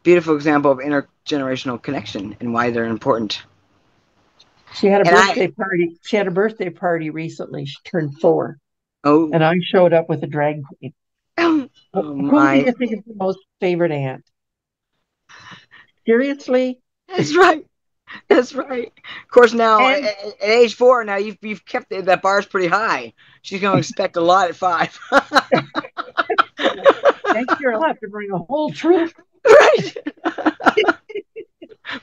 Beautiful example of intergenerational connection and why they're important. She had a And I, birthday party. She had a birthday party recently. She turned 4, oh, and I showed up with a drag queen. oh Who do my, you think is the most favorite aunt? Seriously? that's right. That's right. Of course, now And at age 4, now you've kept that bar's pretty high. She's going to expect a lot at 5. next year I'll have to bring a whole troop. Right.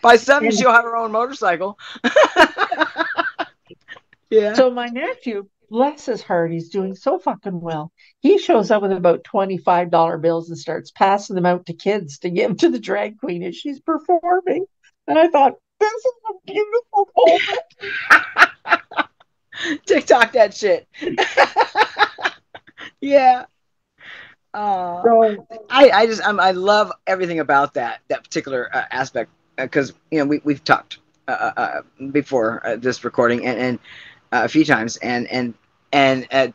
By 7, And she'll have her own motorcycle. Yeah. so my nephew, bless his heart, he's doing so fucking well. He shows up with about $25 bills and starts passing them out to kids to give to the drag queen as she's performing. And I thought, this is a beautiful moment. TikTok that shit. Yeah. So I love everything about that particular aspect because we've talked before this recording and a few times and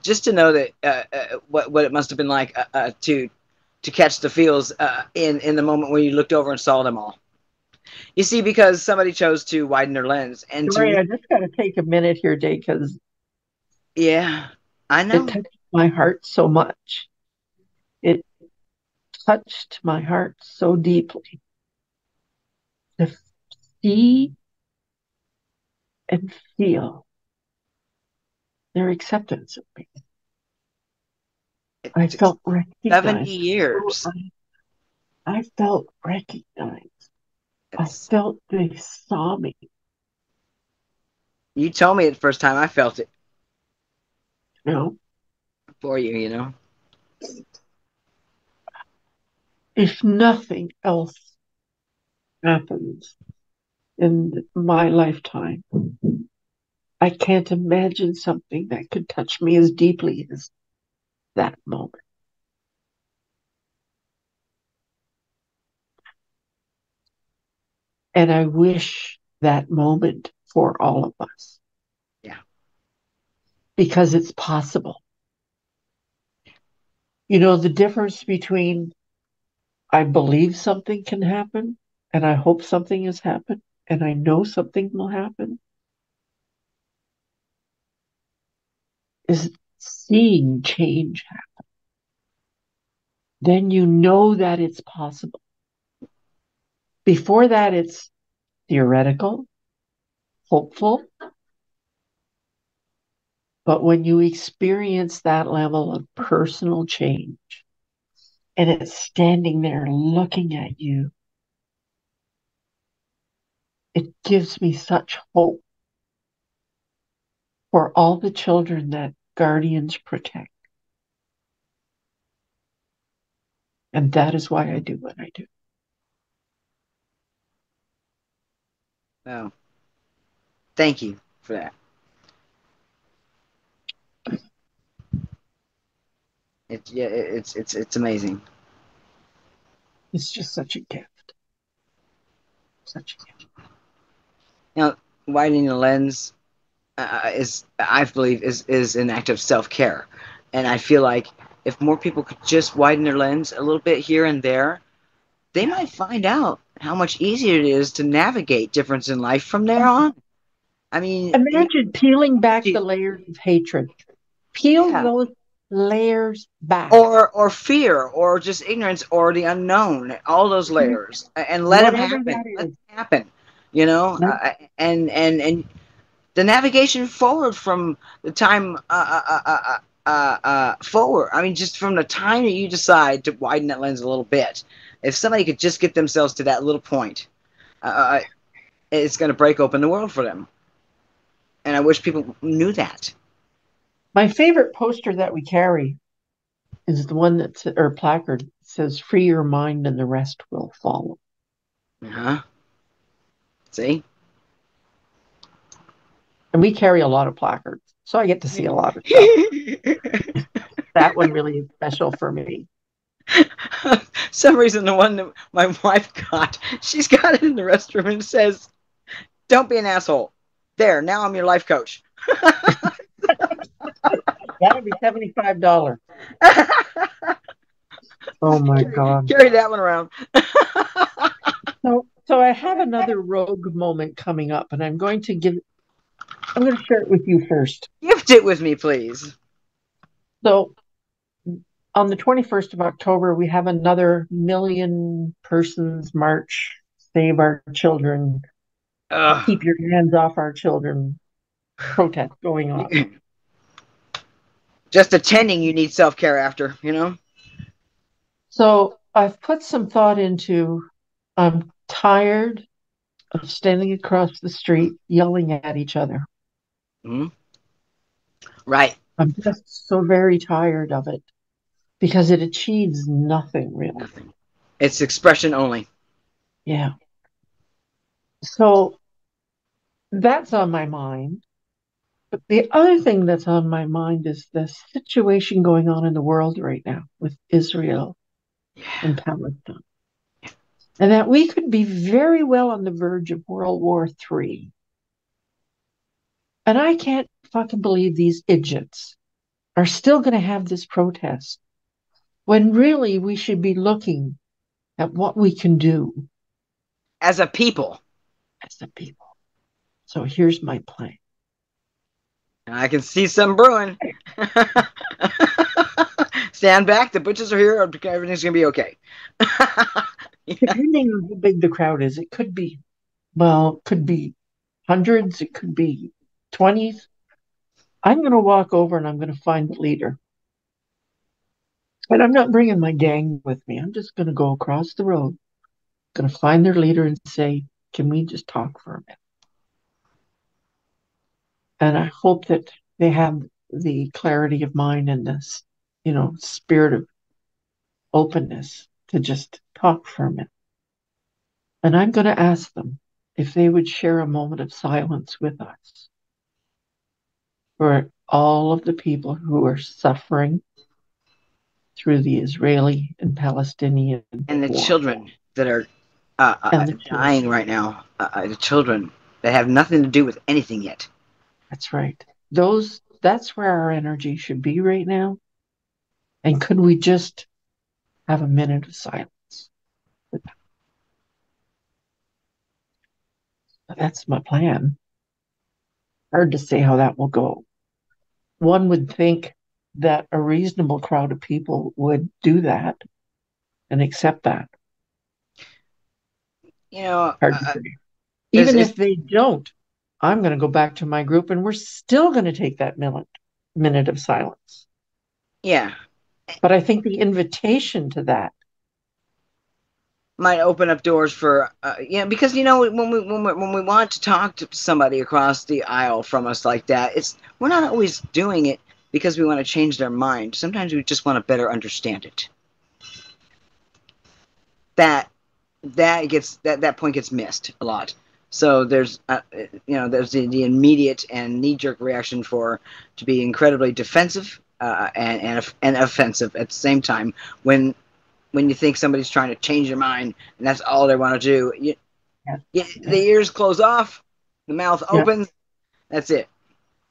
just to know that what it must have been like to catch the feels in the moment when you looked over and saw them all You see, because somebody chose to widen their lens, and to Sorry, me, I just got to take a minute here, Dave, because yeah, I it know. touched my heart so much. It touched my heart so deeply to see and feel their acceptance of me. It I took felt 70 recognized. Oh, years. I felt recognized. I It's, felt they saw me. you told me it the first time I felt it You know, for you, you know? if nothing else happens in my lifetime, I can't imagine something that could touch me as deeply as that moment. And I wish that moment for all of us Yeah. because it's possible. You know, the difference between I believe something can happen and I hope something has happened and I know something will happen is seeing change happen. Then you know that it's possible. Before that, it's theoretical, hopeful. But when you experience that level of personal change and it's standing there looking at you, it gives me such hope for all the children that guardians protect. And that is why I do what I do. Oh, thank you for that. It's amazing. It's just such a gift. Such a gift. You know, widening the lens is, I believe, is an act of self care, and I feel like if more people could just widen their lens a little bit here and there, they Yeah. might find out how much easier it is to navigate difference in life from there on. I mean, Imagine peeling back the you, layers of hatred. Peel yeah, those layers back. or fear, or just ignorance, or the unknown, all those layers, and let them Whatever happen. that Let is. them happen. You know, Let, and the navigation forward from the time forward. I mean, just from the time that you decide to widen that lens a little bit. If somebody could just get themselves to that little point, it's going to break open the world for them. And I wish people knew that. my favorite poster that we carry is the one that's or placard that says "Free your mind and the rest will follow." Uh-huh. See? And we carry a lot of placards, so I get to see a lot of stuff. That one really is special for me. Some reason the one that my wife got, she's got it in the restroom and it says, "Don't be an asshole." There, now I'm your life coach. That'll be $75. Oh my God. Carry that one around. So I have another rogue moment coming up, and I'm going to share it with you first. Gift it with me, please. So on the 21st of October, we have another million persons march, save our children, Ugh. keep your hands off our children protest going on. Just attending, you need self care after, you know? So I've put some thought into, I'm tired of standing across the street yelling at each other. Mm-hmm. Right. I'm just so very tired of it because it achieves nothing really. Nothing. It's expression only. Yeah. So that's on my mind. But the other thing that's on my mind is the situation going on in the world right now with Israel Yeah. and Palestine. And that we could be very well on the verge of World War III. And I can't fucking believe these idiots are still going to have this protest when really we should be looking at what we can do as a people. as the people. So here's my plan. I can see some brewing. Stand back. The butchers are here. Everything's gonna be okay. Yeah. Depending on how big the crowd is, it could be, well, it could be hundreds, it could be 20s. I'm going to walk over and I'm going to find the leader. And I'm not bringing my gang with me. I'm just going to go across the road, going to find their leader and say, can we just talk for a minute? And I hope that they have the clarity of mind and this, spirit of openness to just talk for a minute. And I'm going to ask them if they would share a moment of silence with us for all of the people who are suffering through the Israeli and Palestinian And the war. children that are And the dying children. right now, the children that have nothing to do with anything yet. That's right. That's where our energy should be right now. And could we just have a minute of silence with them? That's my plan. Hard to say how that will go. One would think that a reasonable crowd of people would do that and accept that. You know, Hard to say. it's, Even it's if they don't, I'm going to go back to my group and we're still going to take that minute of silence. yeah, But I think the invitation to that, might open up doors for because when we want to talk to somebody across the aisle from us like that, we're not always doing it because we want to change their mind. Sometimes we just want to better understand it. That point gets missed a lot. So there's the immediate and knee-jerk reaction to be incredibly defensive and offensive at the same time when you think somebody's trying to change your mind and that's all they want to do. yeah, The ears close off, the mouth yeah. opens. That's it.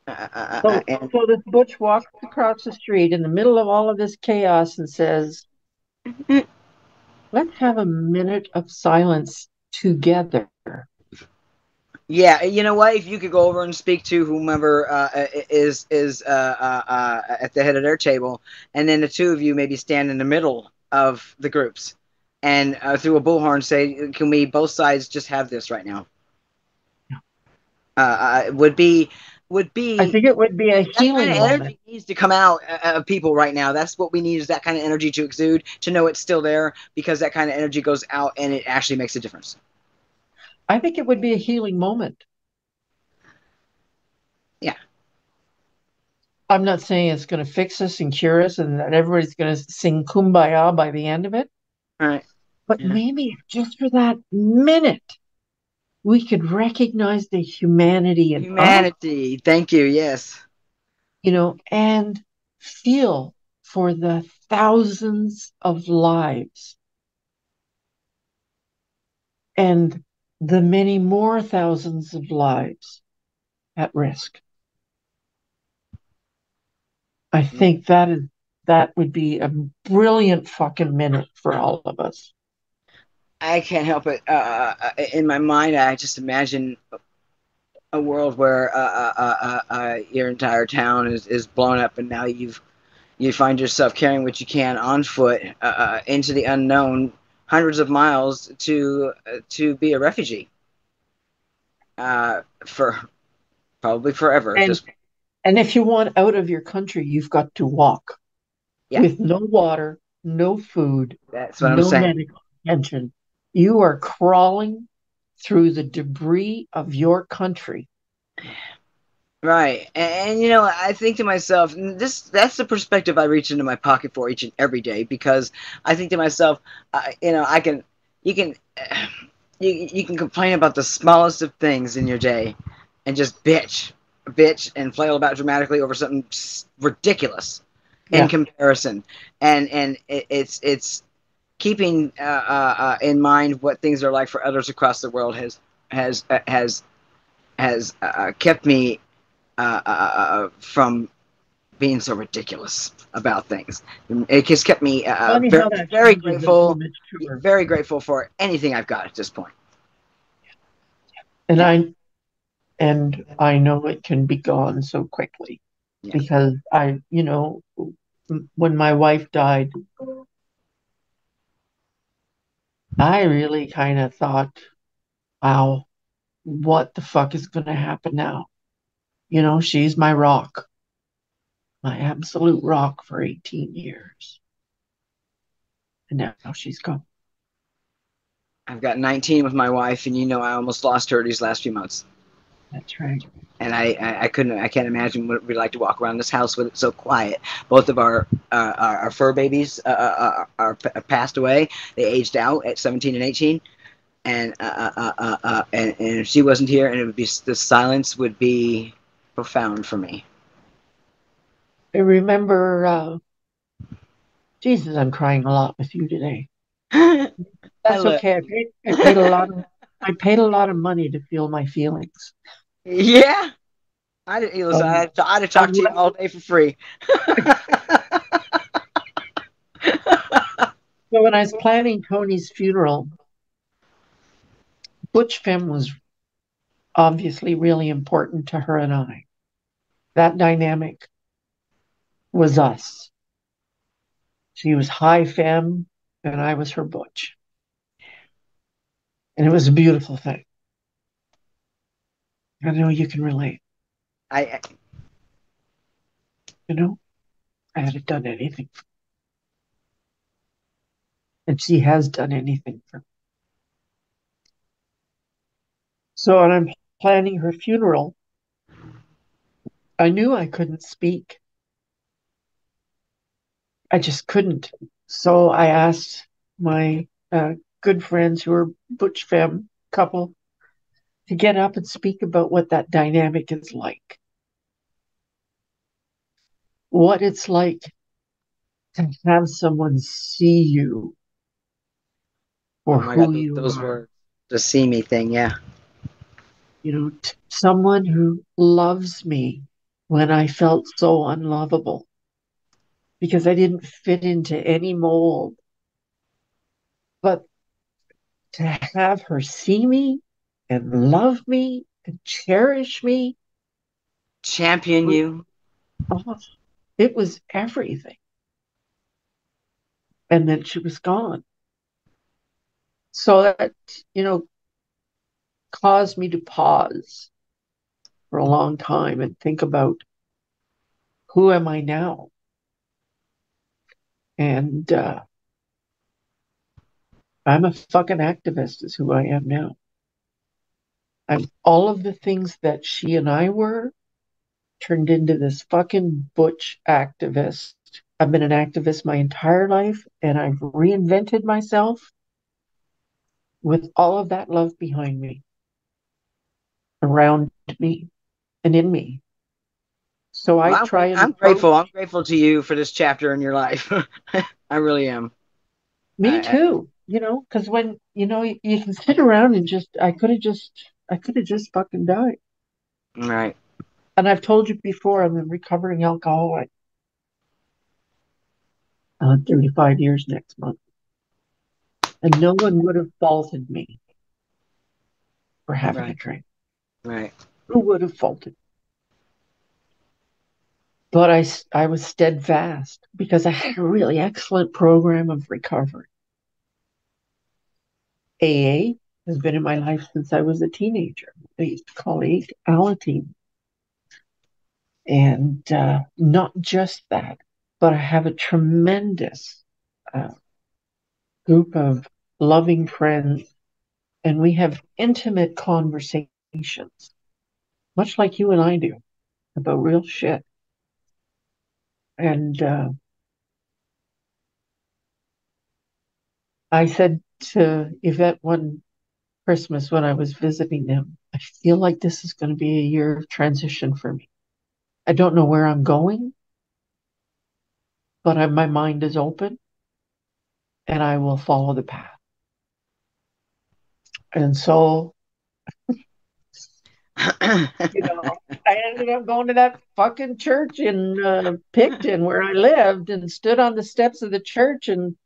So this Butch walks across the street in the middle of all of this chaos and says, let's have a minute of silence together. Yeah, you know what? If you could go over and speak to whomever is at the head of their table, and then the two of you maybe stand in the middle of the groups, and through a bullhorn say, "Can we both sides just have this right now?" Would be I think it would be a that kind of healing moment. energy needs to come out of people right now. That's what we need, is that kind of energy to exude, to know it's still there, because that kind of energy goes out and it actually makes a difference. I think it would be a healing moment. Yeah. I'm not saying it's going to fix us and cure us and that everybody's going to sing kumbaya by the end of it, All right. but Yeah. maybe just for that minute, we could recognize the humanity in us, Humanity. Thank you. Yes. and feel for the thousands of lives and the many more thousands of lives at risk. I think that would be a brilliant fucking minute for all of us. I can't help it. In my mind, I just imagine a world where your entire town is blown up, and now you find yourself carrying what you can on foot into the unknown, hundreds of miles to be a refugee for probably forever at And this point. and if you want out of your country, you've got to walk Yeah, with no water, no food, that's what I'm no saying. medical attention. You are crawling through the debris of your country. Right. And I think to myself, that's the perspective I reach into my pocket for each and every day, because I think to myself, I can you can you can complain about the smallest of things in your day and just bitch and flail about dramatically over something ridiculous in Yeah. comparison. And it's keeping in mind what things are like for others across the world has kept me from being so ridiculous about things. It has kept me Funny how very, that very changes as we grateful, mature. very grateful for anything I've got at this point. And Yeah, I know it can be gone so quickly yeah. because when my wife died, I really kind of thought, wow, what the fuck is going to happen now? She's my rock, my absolute rock for 18 years. And now she's gone. I've got 19 with my wife, and I almost lost her these last few months. That's right. And I can't imagine what it'd be like to walk around this house with it so quiet. Both of our fur babies are passed away. They aged out at 17 and 18, and if she wasn't here, and it would be the silence would be profound for me. I remember, Jesus, I'm crying a lot with you today. I That's love okay. you. I paid a lot of money to feel my feelings. Yeah, I didn't listen. Um, I'd have I talked to you all day for free. So when I was planning Tony's funeral, Butch Femme was obviously really important to her and I. That dynamic was us. She was high femme and I was her Butch. And it was a beautiful thing. I know you can relate. I You know, I hadn't done anything. And she has done anything for me. So when I'm planning her funeral, I knew I couldn't speak. I just couldn't. So I asked my good friends who are Butch Femme couple to get up and speak about what that dynamic is like. What it's like to have someone see you oh for my God, who you those are. were the see me thing. Yeah, Someone who loves me when I felt so unlovable because I didn't fit into any mold. But to have her see me and love me and cherish me, champion you. oh, it was everything. And then she was gone. So that, you know, caused me to pause for a long time and think about who am I now? And I'm a fucking activist, is who I am now. I'm all of the things that she and I were turned into this fucking butch activist. I've been an activist my entire life and I've reinvented myself with all of that love behind me, around me, and in me. So I Well, try and I'm grateful. I'm approach grateful to you for this chapter in your life. I really am. me I, too, because when, you can sit around and I could have just fucking died. right. And I've told you before, I'm a recovering alcoholic. 35 years next month. And no one would have faulted me for having a Right. drink. Right. Who would have faulted? But I was steadfast because I had a really excellent program of recovery. AA has been in my life since I was a teenager. They used to call it Alateen. And not just that, but I have a tremendous uh, group of loving friends, and we have intimate conversations, much like you and I do, about real shit. And I said to Yvette one Christmas when I was visiting them, I feel like this is going to be a year of transition for me. I don't know where I'm going, but my mind is open and I will follow the path. And so, I ended up going to that fucking church in Picton where I lived and stood on the steps of the church. And,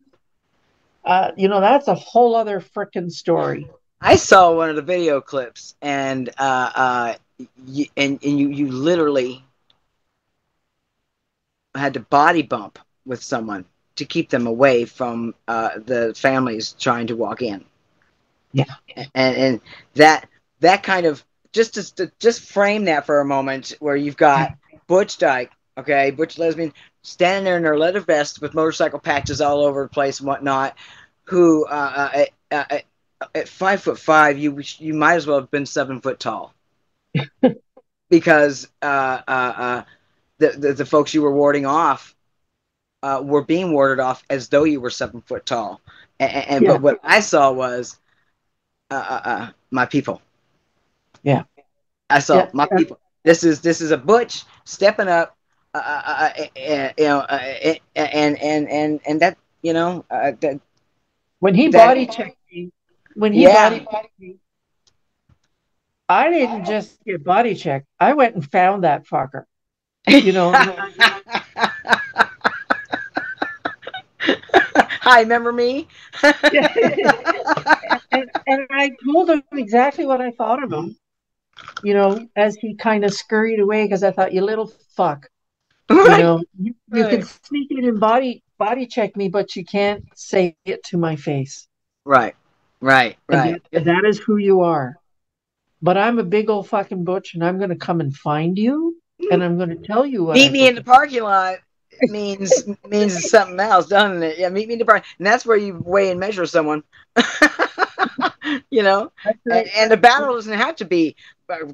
that's a whole other frickin' story. I saw one of the video clips, and you literally had to body bump with someone to keep them away from the families trying to walk in. Yeah. And that that kind of just frame that for a moment, where you've got Butch Dyke, okay, Butch lesbian, standing there in their leather vest with motorcycle patches all over the place and whatnot, who at 5'5", you might as well have been 7 foot tall, because the folks you were warding off were being warded off as though you were 7 foot tall, and Yeah. but what I saw was my people. Yeah. I saw Yeah. my people. This is a Butch stepping up, and that that When he that body checked me, when he yeah. body checked me, I didn't just get body checked. I went and found that fucker. You know, Hi, remember me? yeah. And I told him exactly what I thought of him, as he kind of scurried away because I thought, you little fuck, Right, you can right, sneak in and body check me, but you can't say it to my face. right, right, And right. that is who you are. But I'm a big old fucking butch, and I'm going to come and find you, and I'm going to tell you what Meet I me in think the of you. parking lot means something else, doesn't it? Yeah, meet me in the park, and that's where you weigh and measure someone. you know, That's right. and the battle doesn't have to be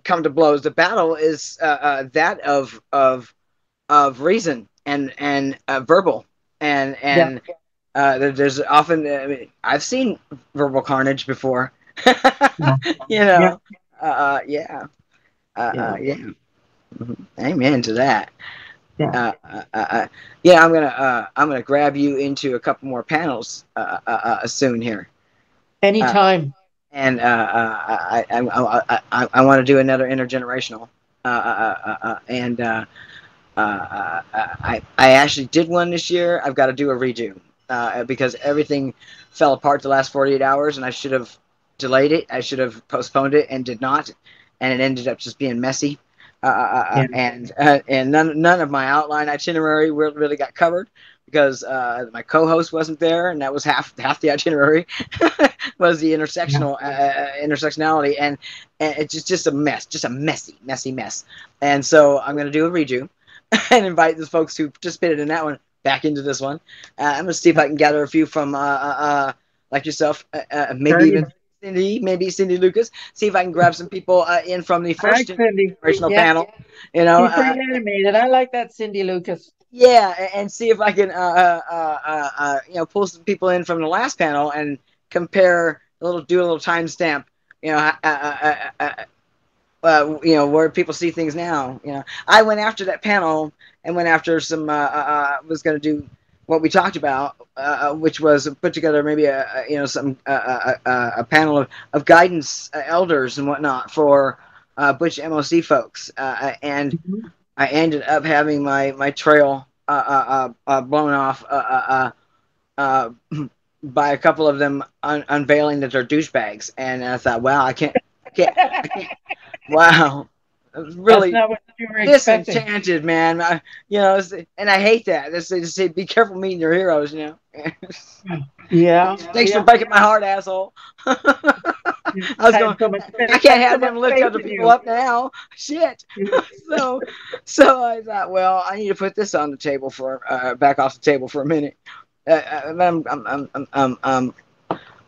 come to blows. The battle is that of reason and verbal, Yeah, and there's often I mean, I've seen verbal carnage before. yeah, you yeah, know, yeah, yeah, yeah. Mhm. Amen to that. yeah. Uh, uh, uh, uh, yeah, I'm gonna grab you into a couple more panels soon here, uh, Anytime. and I want to do another intergenerational, and I actually did one this year. I've got to do a redo because everything fell apart the last 48 hours, and I should have delayed it. I should have postponed it and did not, and it ended up just being messy. Yeah, And none of my outline itinerary really got covered because my co-host wasn't there, and that was half the itinerary was the yeah. intersectionality, and it's just a mess, just a messy mess. And so I'm going to do a redo and invite the folks who participated in that one back into this one. I'm gonna see if I can gather a few from like yourself, maybe even Guardian. Cindy Lucas. See if I can grab some people in from the Hi, first Cindy. generational Yeah, panel. You know, she's pretty animated. I like that Cindy Lucas. yeah, and see if I can pull some people in from the last panel and compare do a little timestamp. You know, where people see things now. I went after that panel and went after some. Was going to do what we talked about, which was put together maybe a panel of guidance elders and whatnot for Butch MOC folks, and Mhm. I ended up having my trail blown off by a couple of them unveiling that they're douchebags, and I thought, wow, I can't. Wow, I was That's really not what you were expecting. disenchanted, man. And I hate that. They say, be careful meeting your heroes. Yeah, Thanks for yeah. breaking my heart, asshole. I was going. I can't Had so have much them lift faith other in people you. up now. Shit. so, so I thought, well, I need to put this on the table for back off the table for a minute. I'm,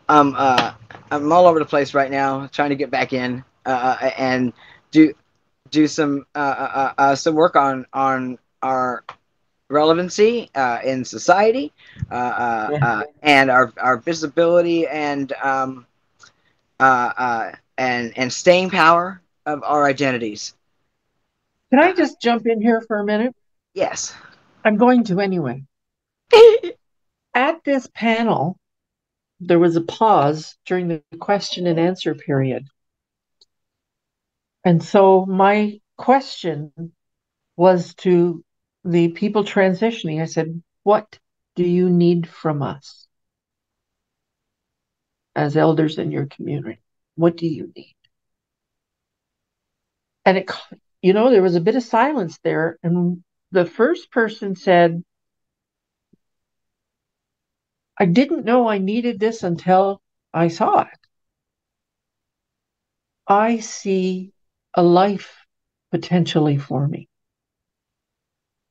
I'm all over the place right now, trying to get back in and do some work on our relevancy in society, Yeah. and our visibility and staying power of our identities. Can I Uh, just jump in here for a minute? yes. I'm going to anyway. At this panel, there was a pause during the question and answer period. And so my question was to the people transitioning. I said, what do you need from us as elders in your community? What do you need? And there was a bit of silence there. And the first person said, I didn't know I needed this until I saw it. I see a life potentially for me.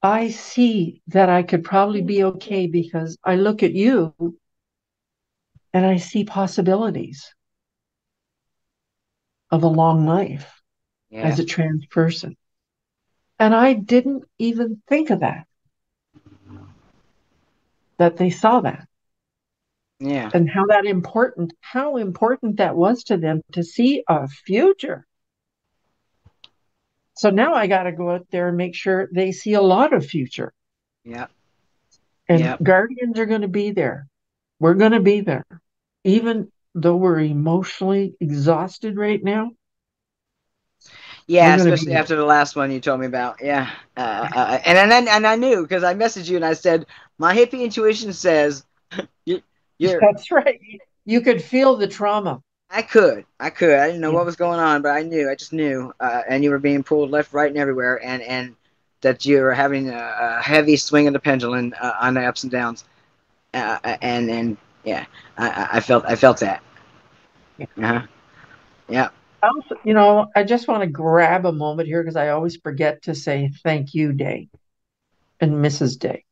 I see that I could probably be okay because I look at you and I see possibilities of a long life Yeah. as a trans person. And I didn't even think of that they saw that Yeah. and how important that was to them to see a future. So now I got to go out there and make sure they see a lot of future. Yeah. And Yeah. guardians are going to be there. We're going to be there. Even though we're emotionally exhausted right now, Yeah, we're going to be especially there. after the last one you told me about. Yeah, and I knew because I messaged you and I said my hippie intuition says you, you're. That's right. You could feel the trauma. I could. I didn't know Yeah. what was going on, but I knew. I just knew. And you were being pulled left, right, and everywhere, and that you were having a heavy swing of the pendulum on the ups and downs. And yeah, I felt that. Yeah. Uh-huh. Yeah. Also, I just want to grab a moment here because I always forget to say thank you, Day and Mrs. Day.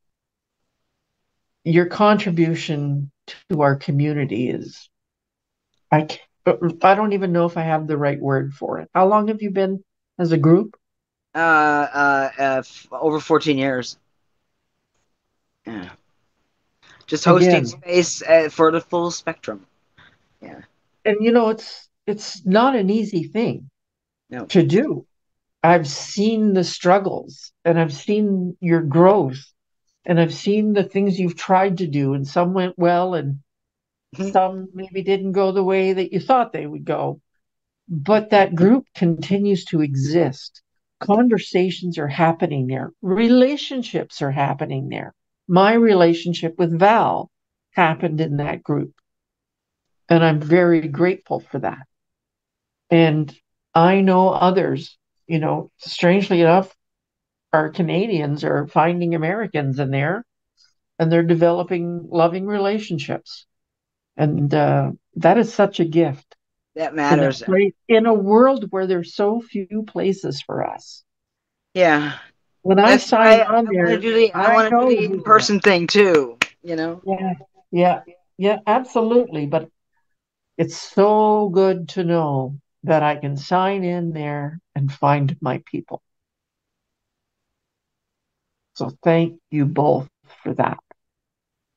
Your contribution to our community is, I, I don't even know if I have the right word for it. How long have you been as a group? Over 14 years. Yeah. Just hosting Again, space for the full spectrum. Yeah. and it's not an easy thing No. to do. I've seen the struggles and I've seen your growth and I've seen the things you've tried to do, and some went well and some maybe didn't go the way that you thought they would go. But that group continues to exist. Conversations are happening there, relationships are happening there. My relationship with Val happened in that group, and I'm very grateful for that. And I know others, strangely enough, our Canadians are finding Americans in there and they're developing loving relationships. And that is such a gift That in a matters. place, in a world where there's so few places for us. Yeah. When I That's sign why on there, I I want to do know the who in they are. person thing too. You know. Yeah, yeah, yeah, absolutely. But it's so good to know that I can sign in there and find my people. So thank you both for that.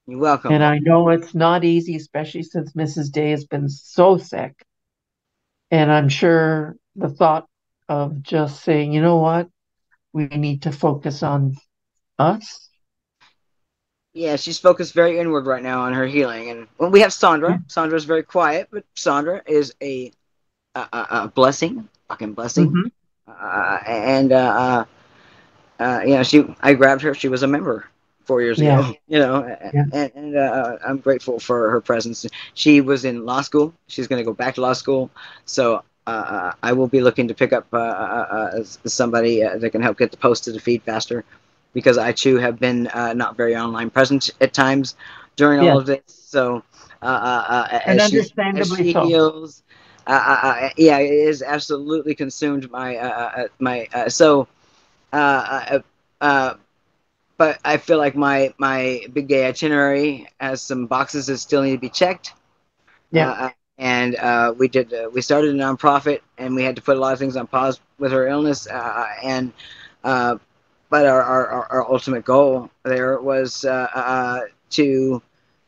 You're And welcome. I know it's not easy, especially since Mrs. Day has been so sick. And I'm sure the thought of just saying, you know what, we need to focus on us. Yeah, she's focused very inward right now on her healing, and well, we have Yeah, Sandra. Sandra's very quiet, but Sandra is a blessing, fucking blessing. hmm, And she I grabbed her. She was a member 4 years yeah, ago. yeah, And I'm grateful for her presence. She was in law school. She's going to go back to law school, so I will be looking to pick up somebody that can help get the post to the feed faster, because I too have been not very online present at times during all yes, of this. So and as understandably she so. heals, yeah, it has absolutely consumed my so. Uh, uh, but I feel like my big day itinerary has some boxes that still need to be checked. Yeah, And we started a nonprofit, and we had to put a lot of things on pause with her illness. And but our ultimate goal there was to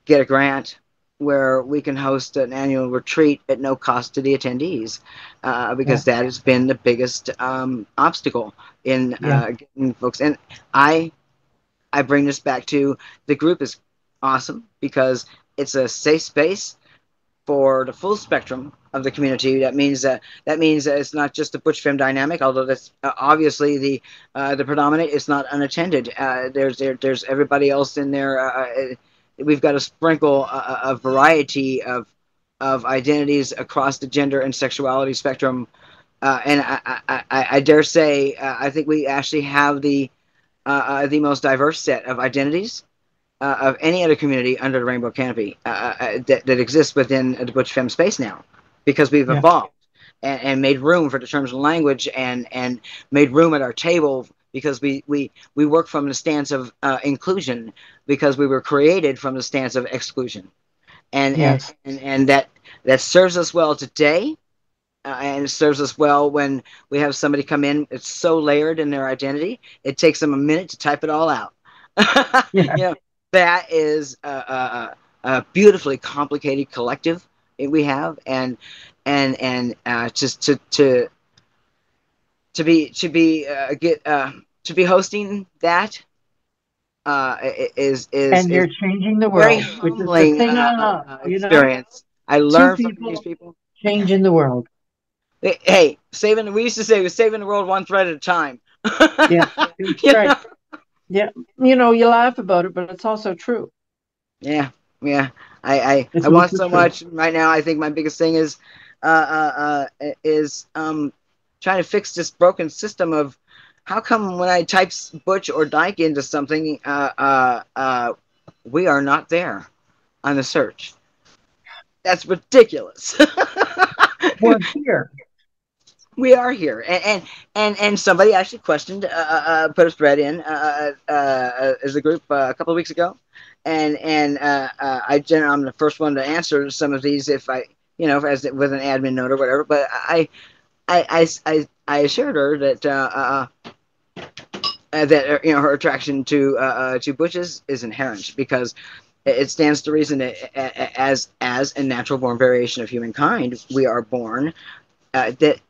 get a grant where we can host an annual retreat at no cost to the attendees, yeah, because that has been the biggest obstacle in yeah, getting folks. And I I bring this back to the group is awesome because it's a safe space for the full spectrum of the community. That means that it's not just a butch femme dynamic, although that's obviously the predominant. It's not unattended. There's everybody else in there. We've got a sprinkle, a variety of of identities across the gender and sexuality spectrum. And I dare say, I think we actually have the most diverse set of identities of any other community under the rainbow canopy that exists within the Butch Femme space now, because we've Yeah. evolved and made room for the terms of language and made room at our table because we work from the stance of inclusion because we were created from the stance of exclusion, and and Yes. and that serves us well today. And it serves us well when we have somebody come in. It's so layered in their identity, it takes them a minute to type it all out. Yeah. You know, that is a beautifully complicated collective we have, and just to be hosting that And is you're changing the very world, which is the humbling thing I love. You know, experience. I two learn from these people people. changing the world. Hey, saving. We used to say we're saving the world one thread at a time. Yeah, that's You right. know? Yeah, you know, you laugh about it, but it's also true. Yeah, yeah. I It's want also so true. much right now. I think my biggest thing is trying to fix this broken system of how come when I type Butch or Dyke into something, we are not there on the search. That's ridiculous. We're here. We are here, and somebody actually questioned, put a thread in as a group a couple of weeks ago, and I'm the first one to answer some of these if I, as with an admin note or whatever. But I assured her that her attraction to Butches is inherent because it stands to reason that as a natural born variation of humankind, we are born that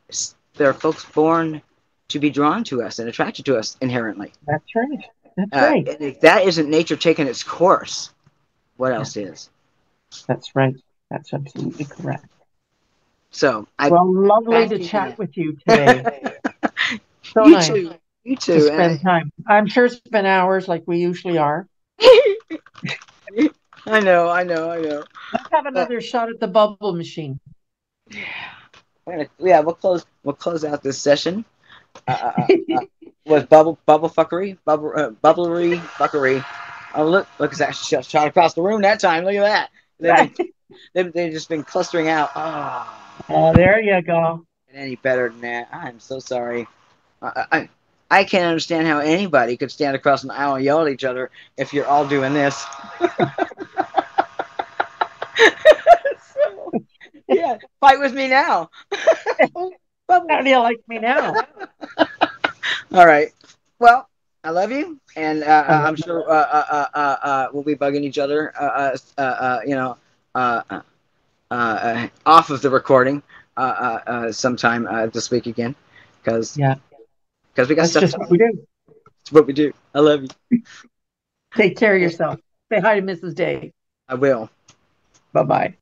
there are folks born to be drawn to us and attracted to us inherently. That's right. That's right. And if that isn't nature taking its course, what Yeah, else is? that's right. That's absolutely correct. So I Well, lovely to basking in chat that. with you today. So You nice too. You to too. spend time. I'm sure it's been hours like we usually are. I know. I know. I know. Let's have But another shot at the bubble machine. yeah, we'll close out this session with bubble fuckery, bubblery fuckery. Oh look, it's actually shot across the room that time. Look at that. They've been they've just been clustering out. Oh, Oh, there you go. any better than that? I'm so sorry. I can't understand how anybody could stand across an aisle and yell at each other if you're all doing this. So, yeah, fight with me now. How Bubbles. do you like me now? All right. Well, I love you, and I love I'm sure we'll be bugging each other, off of the recording sometime this week again, because Yeah, we got that's stuff just to. what we do. It's what we do. I love you. Take care of yourself. Say hi to Mrs. Day. I will. Bye bye.